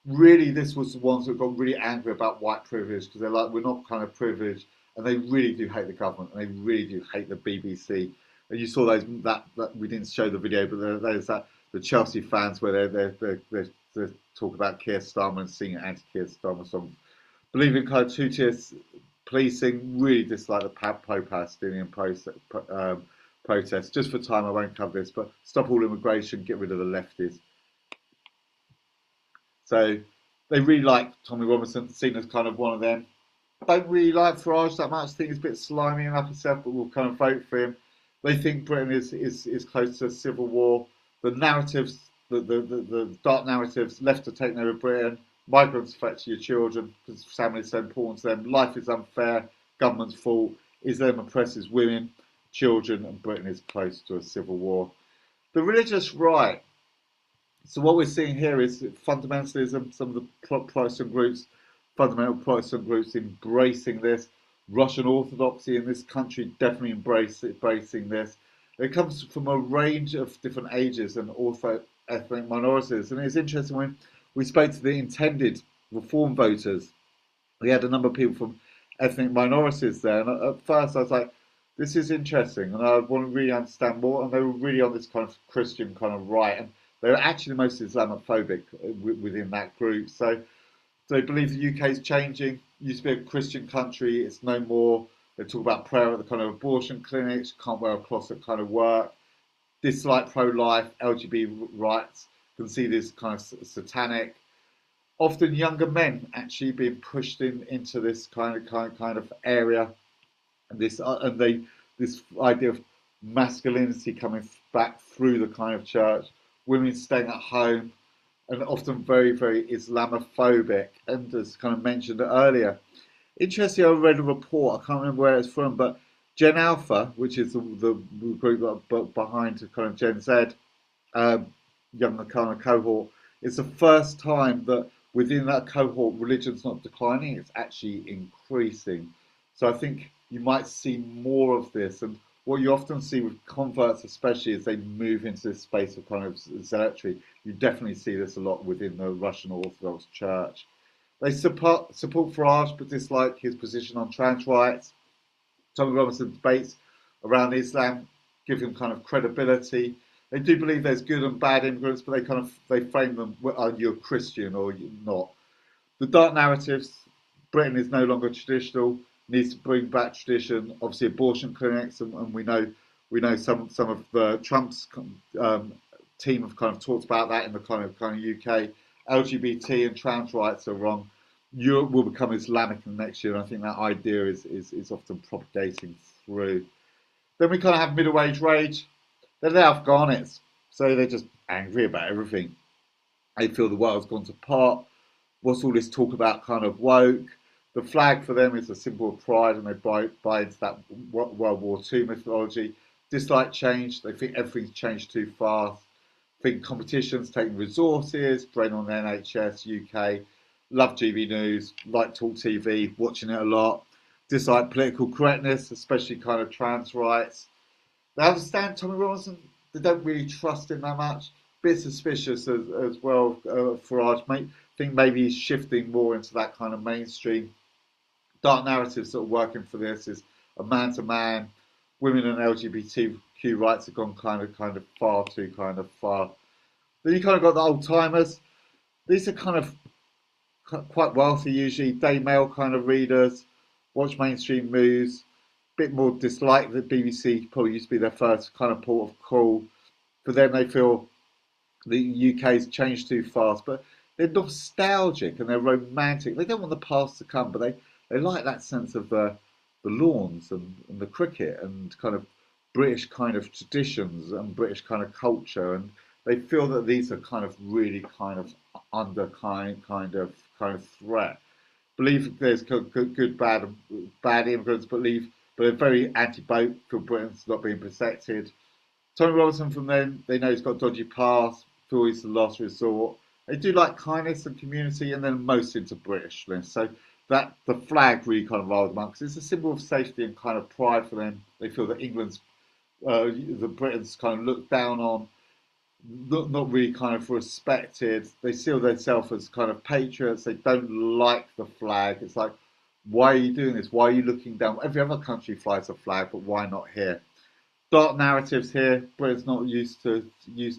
B: Really, this was the ones that got really angry about white privilege because they're like, we're not kind of privileged, and they really do hate the government and they really do hate the BBC. And you saw those that we didn't show the video, but there's that the Chelsea fans where they talk about Keir Starmer and singing anti-Keir Starmer songs. Believe in kind of two-tier policing, really dislike the pro-Palestinian protests. Just for time, I won't cover this, but stop all immigration, get rid of the lefties. So they really like Tommy Robinson, seen as kind of one of them. I don't really like Farage that much. I think he's a bit slimy and up himself, but we'll kind of vote for him. They think Britain is close to a civil war. The narratives, the dark narratives, left to take over Britain, migrants affect your children because family is so important to them, life is unfair, government's fault, Islam oppresses women, children, and Britain is close to a civil war. The religious right. So what we're seeing here is fundamentalism, some of the Protestant groups, fundamental Protestant groups embracing this. Russian Orthodoxy in this country definitely embracing this. It comes from a range of different ages and also ethnic minorities. And it's interesting we spoke to the intended reform voters. We had a number of people from ethnic minorities there, and at first I was like, this is interesting, and I want to really understand more. And they were really on this kind of Christian kind of right, and they were actually the most Islamophobic within that group. So they believe the UK is changing. It used to be a Christian country, it's no more. They talk about prayer at the kind of abortion clinics, can't wear a cross at kind of work, dislike pro-life, LGBT rights, can see this kind of satanic. Often younger men actually being pushed into this kind of area, and this idea of masculinity coming back through the kind of church, women staying at home, and often very, very Islamophobic. And as kind of mentioned earlier, interestingly, I read a report, I can't remember where it's from, but Gen Alpha, which is the group behind kind of Gen Z, younger kind of cohort, it's the first time that within that cohort, religion's not declining, it's actually increasing. So I think you might see more of this. And what you often see with converts, especially as they move into this space of kind of zealotry, you definitely see this a lot within the Russian Orthodox Church. They support Farage, but dislike his position on trans rights. Tommy Robinson debates around Islam give him kind of credibility. They do believe there's good and bad immigrants, but they frame them, are you a Christian or you're not? The dark narratives, Britain is no longer traditional, needs to bring back tradition. Obviously, abortion clinics, and we know some of the Trump's team have kind of talked about that in the kind of UK. LGBT and trans rights are wrong. Europe will become Islamic in the next year, and I think that idea is often propagating through. Then we kind of have middle-aged rage. They're the Afghanists, so they're just angry about everything. They feel the world's gone to pot. What's all this talk about kind of woke? The flag for them is a symbol of pride, and they buy into that World War II mythology. Dislike change. They think everything's changed too fast. Think competition's taking resources, drain on the NHS, UK. Love GB News, like Talk TV, watching it a lot. Dislike political correctness, especially kind of trans rights. They understand Tommy Robinson. They don't really trust him that much. Bit suspicious as well. Farage, think maybe he's shifting more into that kind of mainstream. Dark narratives that are working for this is a man-to-man. Women and LGBTQ rights have gone kind of far too kind of far. Then you kind of got the old timers. These are kind of quite wealthy usually, Daily Mail kind of readers, watch mainstream news, bit more dislike that BBC probably used to be their first kind of port of call. For them, they feel the UK's changed too fast, but they're nostalgic and they're romantic. They don't want the past to come, but they like that sense of the lawns and the cricket and kind of British kind of traditions and British kind of culture, and they feel that these are kind of really kind of under kind of threat. Believe there's good, bad immigrants, but they're very anti-boat for Britain's not being protected. Tommy Robinson from them, they know he's got dodgy past, feel he's the last resort. They do like kindness and community, and then most into Britishness. So that the flag really kind of riled them up because it's a symbol of safety and kind of pride for them. They feel that the Britons kind of looked down on, not really kind of respected. They see themselves as kind of patriots. They don't like the flag. It's like, why are you doing this? Why are you looking down? Every other country flies a flag, but why not here? Dark narratives here. Britain's not used to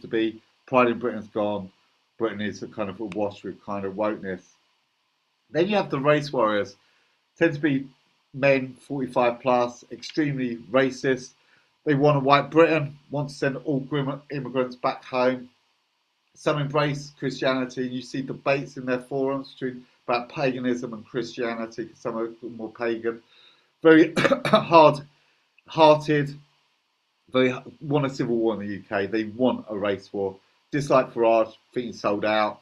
B: be. Pride in Britain's gone. Britain is a kind of awash with kind of wokeness. Then you have the race warriors. Tend to be men, 45 plus, extremely racist. They want a white Britain, want to send all immigrants back home. Some embrace Christianity. You see debates in their forums about paganism and Christianity. Some are more pagan. Very hard-hearted. They want a civil war in the UK. They want a race war. Dislike Farage, think he's sold out.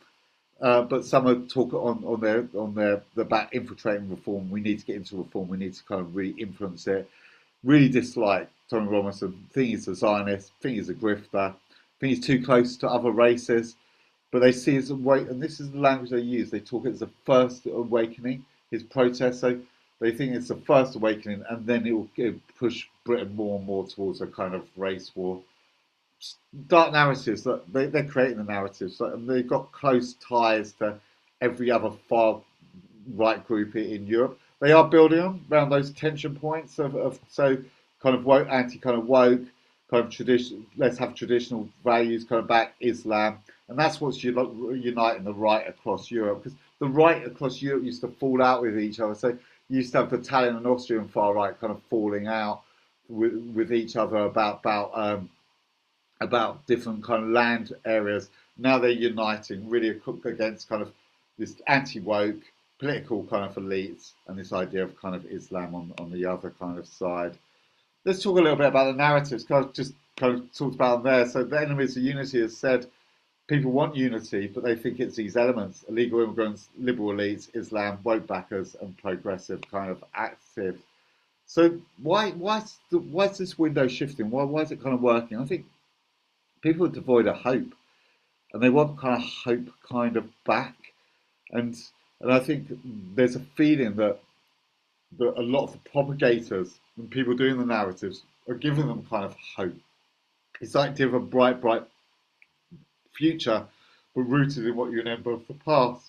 B: But some are talking on their about infiltrating reform. We need to get into reform. We need to kind of really influence it. Really dislike Tommy Robinson. Think he's a Zionist. Think he's a grifter. Think he's too close to other races. But they see it as a way, and this is the language they use. They talk it as the first awakening. His protest. So they think it's the first awakening, and then it will push Britain more and more towards a kind of race war. dark narratives that they're creating the narratives, and they've got close ties to every other far right group in Europe. They are building them around those tension points of so kind of woke, anti kind of woke, kind of tradition. Let's have traditional values, kind of back Islam, and that's what's uniting the right across Europe. Because the right across Europe used to fall out with each other. So you used to have the Italian and Austrian far right kind of falling out with each other about different kind of land areas. Now they're uniting really against kind of this anti-woke political kind of elites and this idea of kind of Islam on the other kind of side. Let's talk a little bit about the narratives. I've just kind of talked about them there. So the enemies of unity has said people want unity, but they think it's these elements: illegal immigrants, liberal elites, Islam, woke backers, and progressive kind of active. So why is this window shifting? Why is it kind of working? I think people are devoid of hope, and they want kind of hope kind of back. And I think there's a feeling that a lot of the propagators and people doing the narratives are giving them kind of hope. It's like to have a bright future, but rooted in what you remember of the past.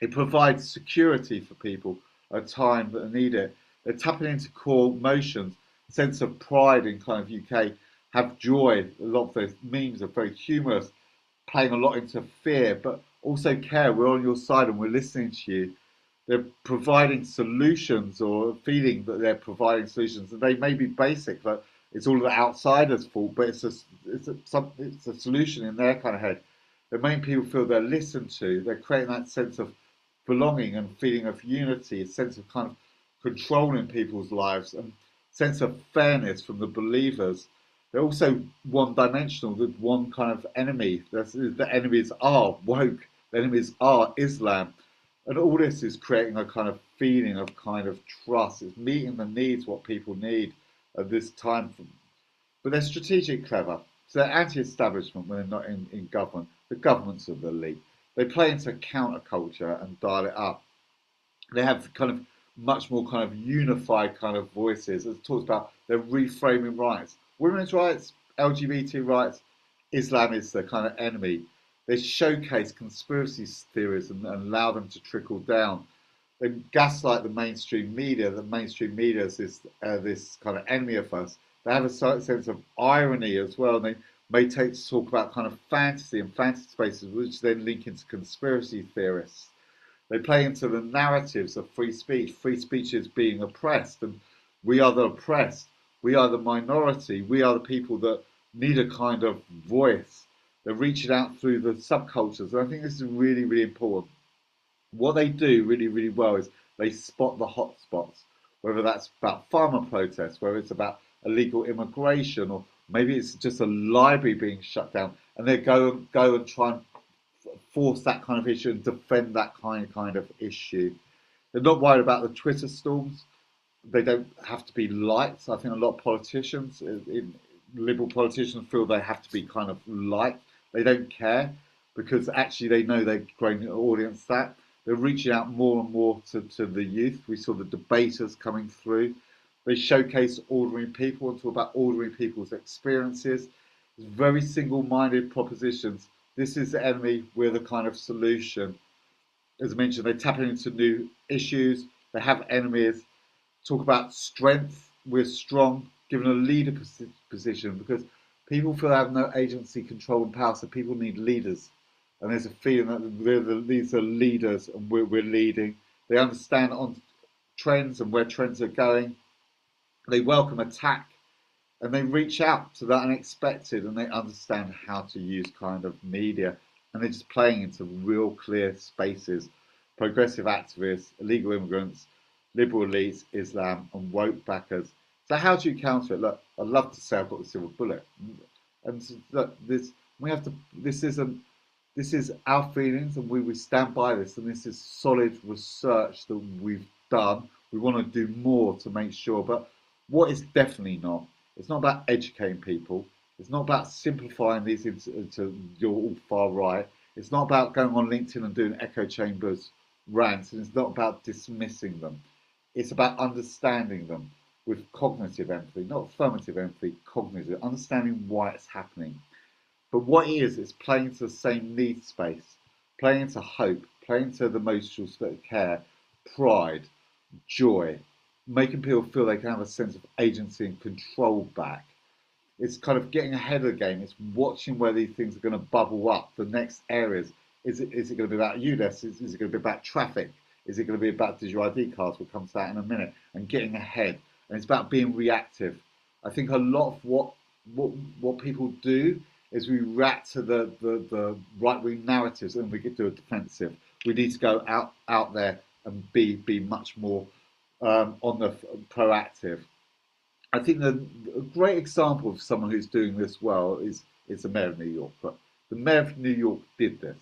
B: It provides security for people at a time that they need it. They're tapping into core emotions, sense of pride in kind of UK, have joy. A lot of those memes are very humorous, playing a lot into fear, but also care. We're on your side and we're listening to you. They're providing solutions, or feeling that they're providing solutions, and they may be basic, like it's all the outsiders' fault, but it's a solution in their kind of head. They're making people feel they're listened to. They're creating that sense of belonging and feeling of unity, a sense of kind of control in people's lives, and sense of fairness from the believers. They're also one-dimensional. With one kind of enemy. The enemies are woke. The enemies are Islam. And all this is creating a kind of feeling of kind of trust. It's meeting the needs, what people need at this time. But they're strategic clever. So they're anti-establishment when they're not in government. The governments are the elite. They play into counterculture and dial it up. They have kind of much more kind of unified kind of voices. As talked about, they're reframing rights. Women's rights, LGBT rights, Islam is the kind of enemy. They showcase conspiracy theories and allow them to trickle down. They gaslight the mainstream media. The mainstream media is this kind of enemy of us. They have a sense of irony as well. And they may take to talk about kind of fantasy and fantasy spaces, which then link into conspiracy theorists. They play into the narratives of free speech. Free speech is being oppressed, and we are the oppressed. We are the minority. We are the people that need a kind of voice. They're reaching out through the subcultures. And I think this is really, really important. What they do really, really well is they spot the hot spots, whether that's about farmer protests, whether it's about illegal immigration, or maybe it's just a library being shut down, and they go and try and force that kind of issue and defend that kind of issue. They're not worried about the Twitter storms. They don't have to be liked. I think a lot of politicians, liberal politicians, feel they have to be kind of liked. They don't care because actually they know they're growing an audience that. They're reaching out more and more to the youth. We saw the debaters coming through. They showcase ordinary people and talk about ordinary people's experiences. It's very single-minded propositions. This is the enemy, we're the kind of solution. As I mentioned, they tap into new issues. They have enemies. Talk about strength. We're strong, given a leader position, because people feel they have no agency, control, and power. So people need leaders, and there's a feeling that these are leaders, and we're leading. They understand on trends and where trends are going. They welcome attack, and they reach out to that unexpected, and they understand how to use kind of media, and they're just playing into real clear spaces. Progressive activists, illegal immigrants, liberal elites, Islam, and woke backers. So how do you counter it? Look, I'd love to say I've got the silver bullet, and look, this is our feelings, and we stand by this, and this is solid research that we've done. We want to do more to make sure, but what is definitely not, it's not about educating people. It's not about simplifying these into you're all far right. It's not about going on LinkedIn and doing echo chambers rants, and it's not about dismissing them. It's about understanding them. with cognitive empathy, not affirmative empathy, cognitive, understanding why it's happening. But what it is, it's playing to the same need space, playing into hope, playing to the emotional care, pride, joy, making people feel they can have a sense of agency and control back. It's kind of getting ahead of the game. It's watching where these things are going to bubble up. The next areas. Is it going to be about UDES? Is it going to be about traffic? Is it going to be about digital ID cards? We'll come to that in a minute. And getting ahead. And it's about being reactive. I think a lot of what people do is we react to the right wing narratives and we get to a defensive. We need to go out there and be much more on the proactive. I think a great example of someone who's doing this well is the mayor of New York. But the mayor of New York did this.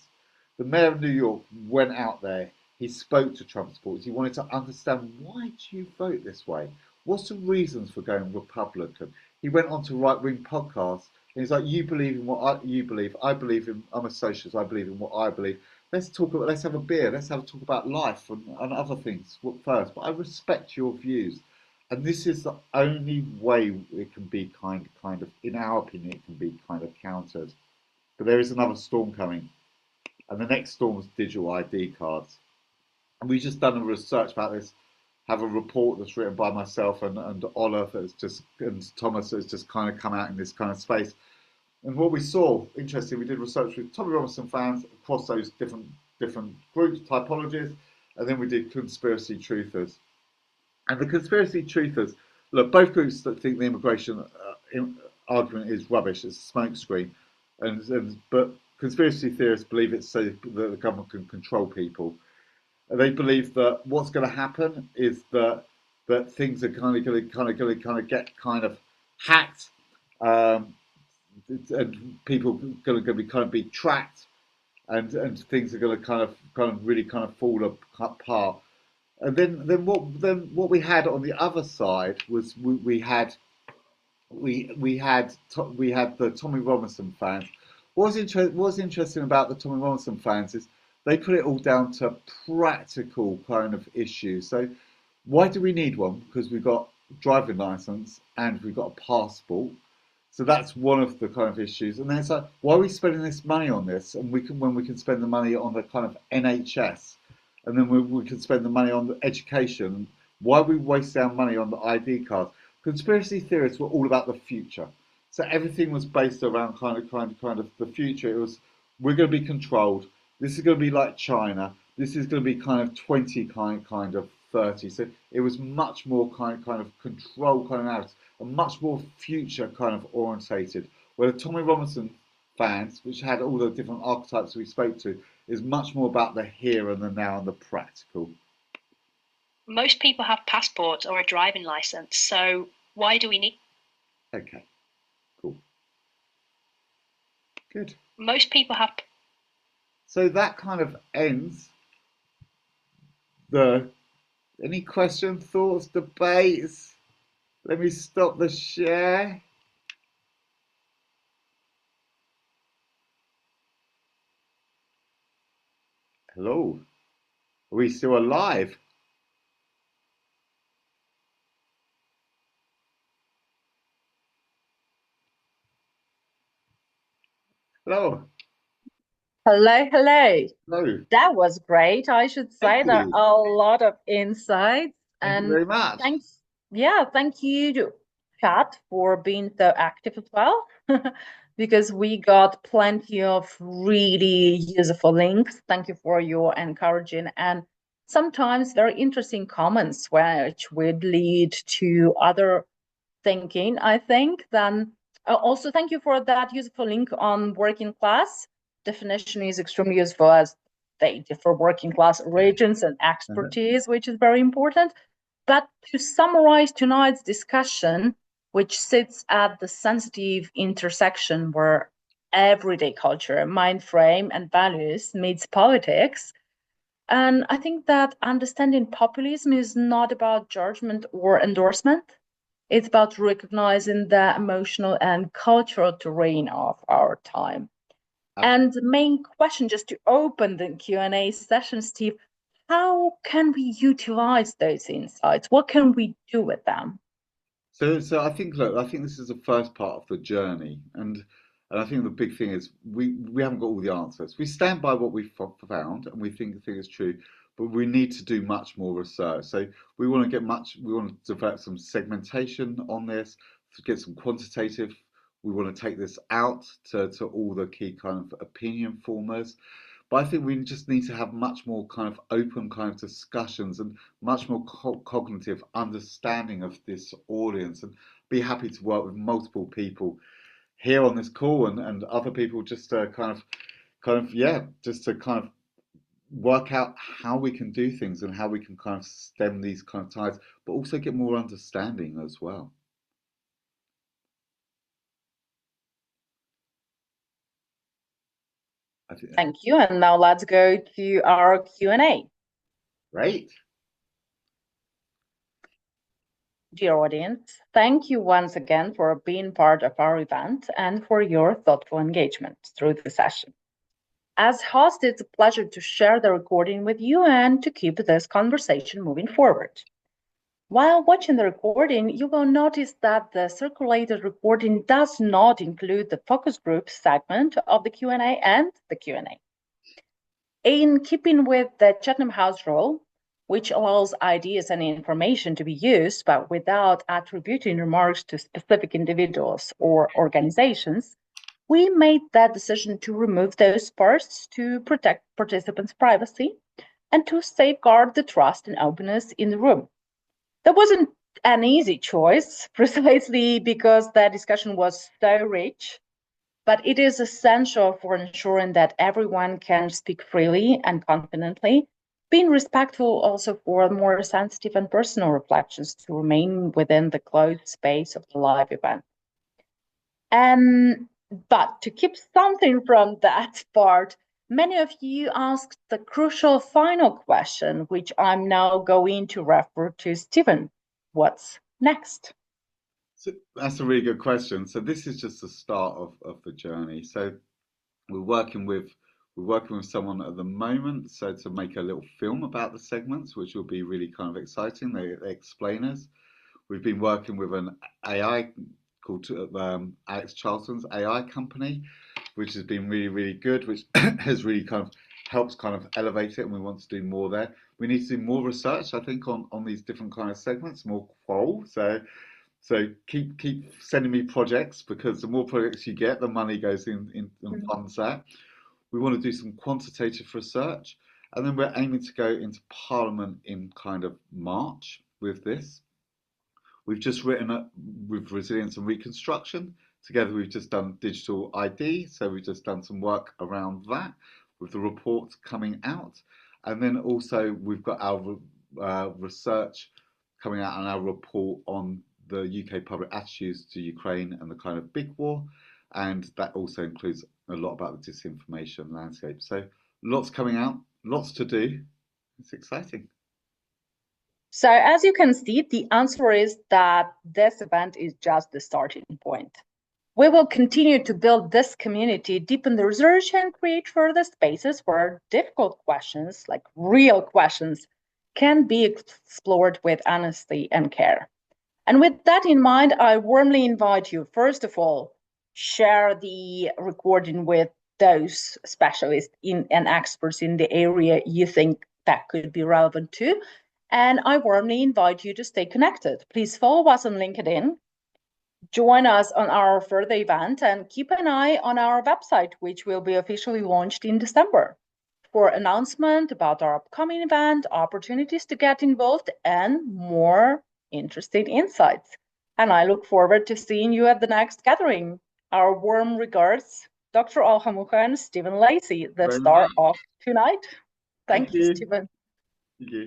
B: The mayor of New York went out there. He spoke to Trump supporters. He wanted to understand, why do you vote this way? What's the reasons for going Republican? He went on to Right Wing Podcast and he's like, you believe in what you believe. I believe in. I'm a socialist. I believe in what I believe. Let's have a beer. Let's have a talk about life and other things first. But I respect your views. And this is the only way it can be kind of, in our opinion, it can be kind of countered. But there is another storm coming. And the next storm is digital ID cards. And we've just done a research about this, have a report that's written by myself and Ola and Thomas that's just kind of come out in this kind of space. And what we saw, interesting, we did research with Tommy Robinson fans across those different groups, typologies, and then we did conspiracy truthers. And the conspiracy truthers, look, both groups that think the immigration argument is rubbish, it's a smokescreen, but conspiracy theorists believe it's so that the government can control people. And they believe that what's going to happen is that things are going to get kind of hacked, and people are going to be tracked, and things are going to kind of really fall apart. And then what we had on the other side was we had the Tommy Robinson fans. What's interesting about the Tommy Robinson fans is they put it all down to practical kind of issues. So why do we need one? Because we've got driving license and we've got a passport. So that's one of the kind of issues. And then it's like, why are we spending this money on this? And when we can spend the money on the kind of NHS, and then we can spend the money on the education. Why are we wasting our money on the ID cards? Conspiracy theorists were all about the future. So everything was based around kind of the future. It was, we're going to be controlled. This is going to be like China. This is going to be kind of 20 kind of 30. So it was much more kind of control kind of narrative, and much more future kind of orientated. Where the Tommy Robinson fans, which had all the different archetypes we spoke to, is much more about the here and the now and the practical.
F: Most people have passports or a driving license, so why do we need?
B: Okay, cool, good.
F: Most people have.
B: So that kind of ends any questions, thoughts, debates? Let me stop the share. Hello, are we still alive? Hello.
A: Hello.
B: Hello.
A: That was great. I should say
B: Thank
A: there
B: you.
A: are a lot of insights.
B: Thank
A: And
B: you very much.
A: thanks. Yeah, thank you to chat for being so active as well, because we got plenty of really useful links. Thank you for your encouraging and sometimes very interesting comments, which would lead to other thinking, I think. Then also thank you for that useful link on working class. Definition is extremely useful as they differ working class regions and expertise, which is very important. But to summarize tonight's discussion, which sits at the sensitive intersection where everyday culture, mind frame, and values meets politics. And I think that understanding populism is not about judgment or endorsement. It's about recognizing the emotional and cultural terrain of our time. And the main question, just to open the Q&A session, Steve, how can we utilize those insights? What can we do with them?
B: So I think, look, I think this is the first part of the journey, and I think the big thing is we haven't got all the answers. We stand by what we've found, and we think the thing is true, but we need to do much more research. So we want to develop some segmentation on this, to get some quantitative. We want to take this out to all the key kind of opinion formers. But I think we just need to have much more kind of open kind of discussions and much more cognitive understanding of this audience, and be happy to work with multiple people here on this call, and other people, just to yeah, just to kind of work out how we can do things and how we can kind of stem these kind of tides, but also get more understanding as well.
A: Thank you. And now let's go to our Q&A.
B: Great.
A: Dear audience, thank you once again for being part of our event and for your thoughtful engagement through the session. As host, it's a pleasure to share the recording with you and to keep this conversation moving forward. While watching the recording, you will notice that the circulated recording does not include the focus group segment of the Q&A and the Q&A. In keeping with the Chatham House rule, which allows ideas and information to be used, but without attributing remarks to specific individuals or organizations, we made that decision to remove those parts to protect participants' privacy and to safeguard the trust and openness in the room. That wasn't an easy choice, precisely because the discussion was so rich, but it is essential for ensuring that everyone can speak freely and confidently, being respectful also for more sensitive and personal reflections to remain within the closed space of the live event. But to keep something from that part, many of you asked the crucial final question, which I'm now going to refer to Stephen. What's next?
B: So that's a really good question. So this is just the start of the journey. So we're working with someone at the moment, so to make a little film about the segments, which will be really kind of exciting. They explain us. We've been working with an AI called Alex Charlton's AI company, which has been really, really good, which has really kind of helps kind of elevate it, and we want to do more there. We need to do more research, I think, on these different kind of segments, more qual. So keep sending me projects, because the more projects you get, the money goes in and funds that. We want to do some quantitative research, and then we're aiming to go into Parliament in kind of March with this. We've just written with Resilience and Reconstruction. Together we've just done digital ID, so we've just done some work around that with the reports coming out. And then also we've got our research coming out on our report on the UK public attitudes to Ukraine and the kind of big war. And that also includes a lot about the disinformation landscape. So lots coming out, lots to do. It's exciting.
A: So as you can see, the answer is that this event is just the starting point. We will continue to build this community, deepen the research, and create further spaces where difficult questions, like real questions, can be explored with honesty and care. And with that in mind, I warmly invite you, first of all, share the recording with those specialists and experts in the area you think that could be relevant to. And I warmly invite you to stay connected. Please follow us on LinkedIn, join us on our further event, and keep an eye on our website, which will be officially launched in December, for announcement about our upcoming event, opportunities to get involved, and more interesting insights. And I look forward to seeing you at the next gathering. Our warm regards, Dr. Alhamucha and Stephen Lacey, the star of tonight. Thank you, Stephen.
B: Thank you.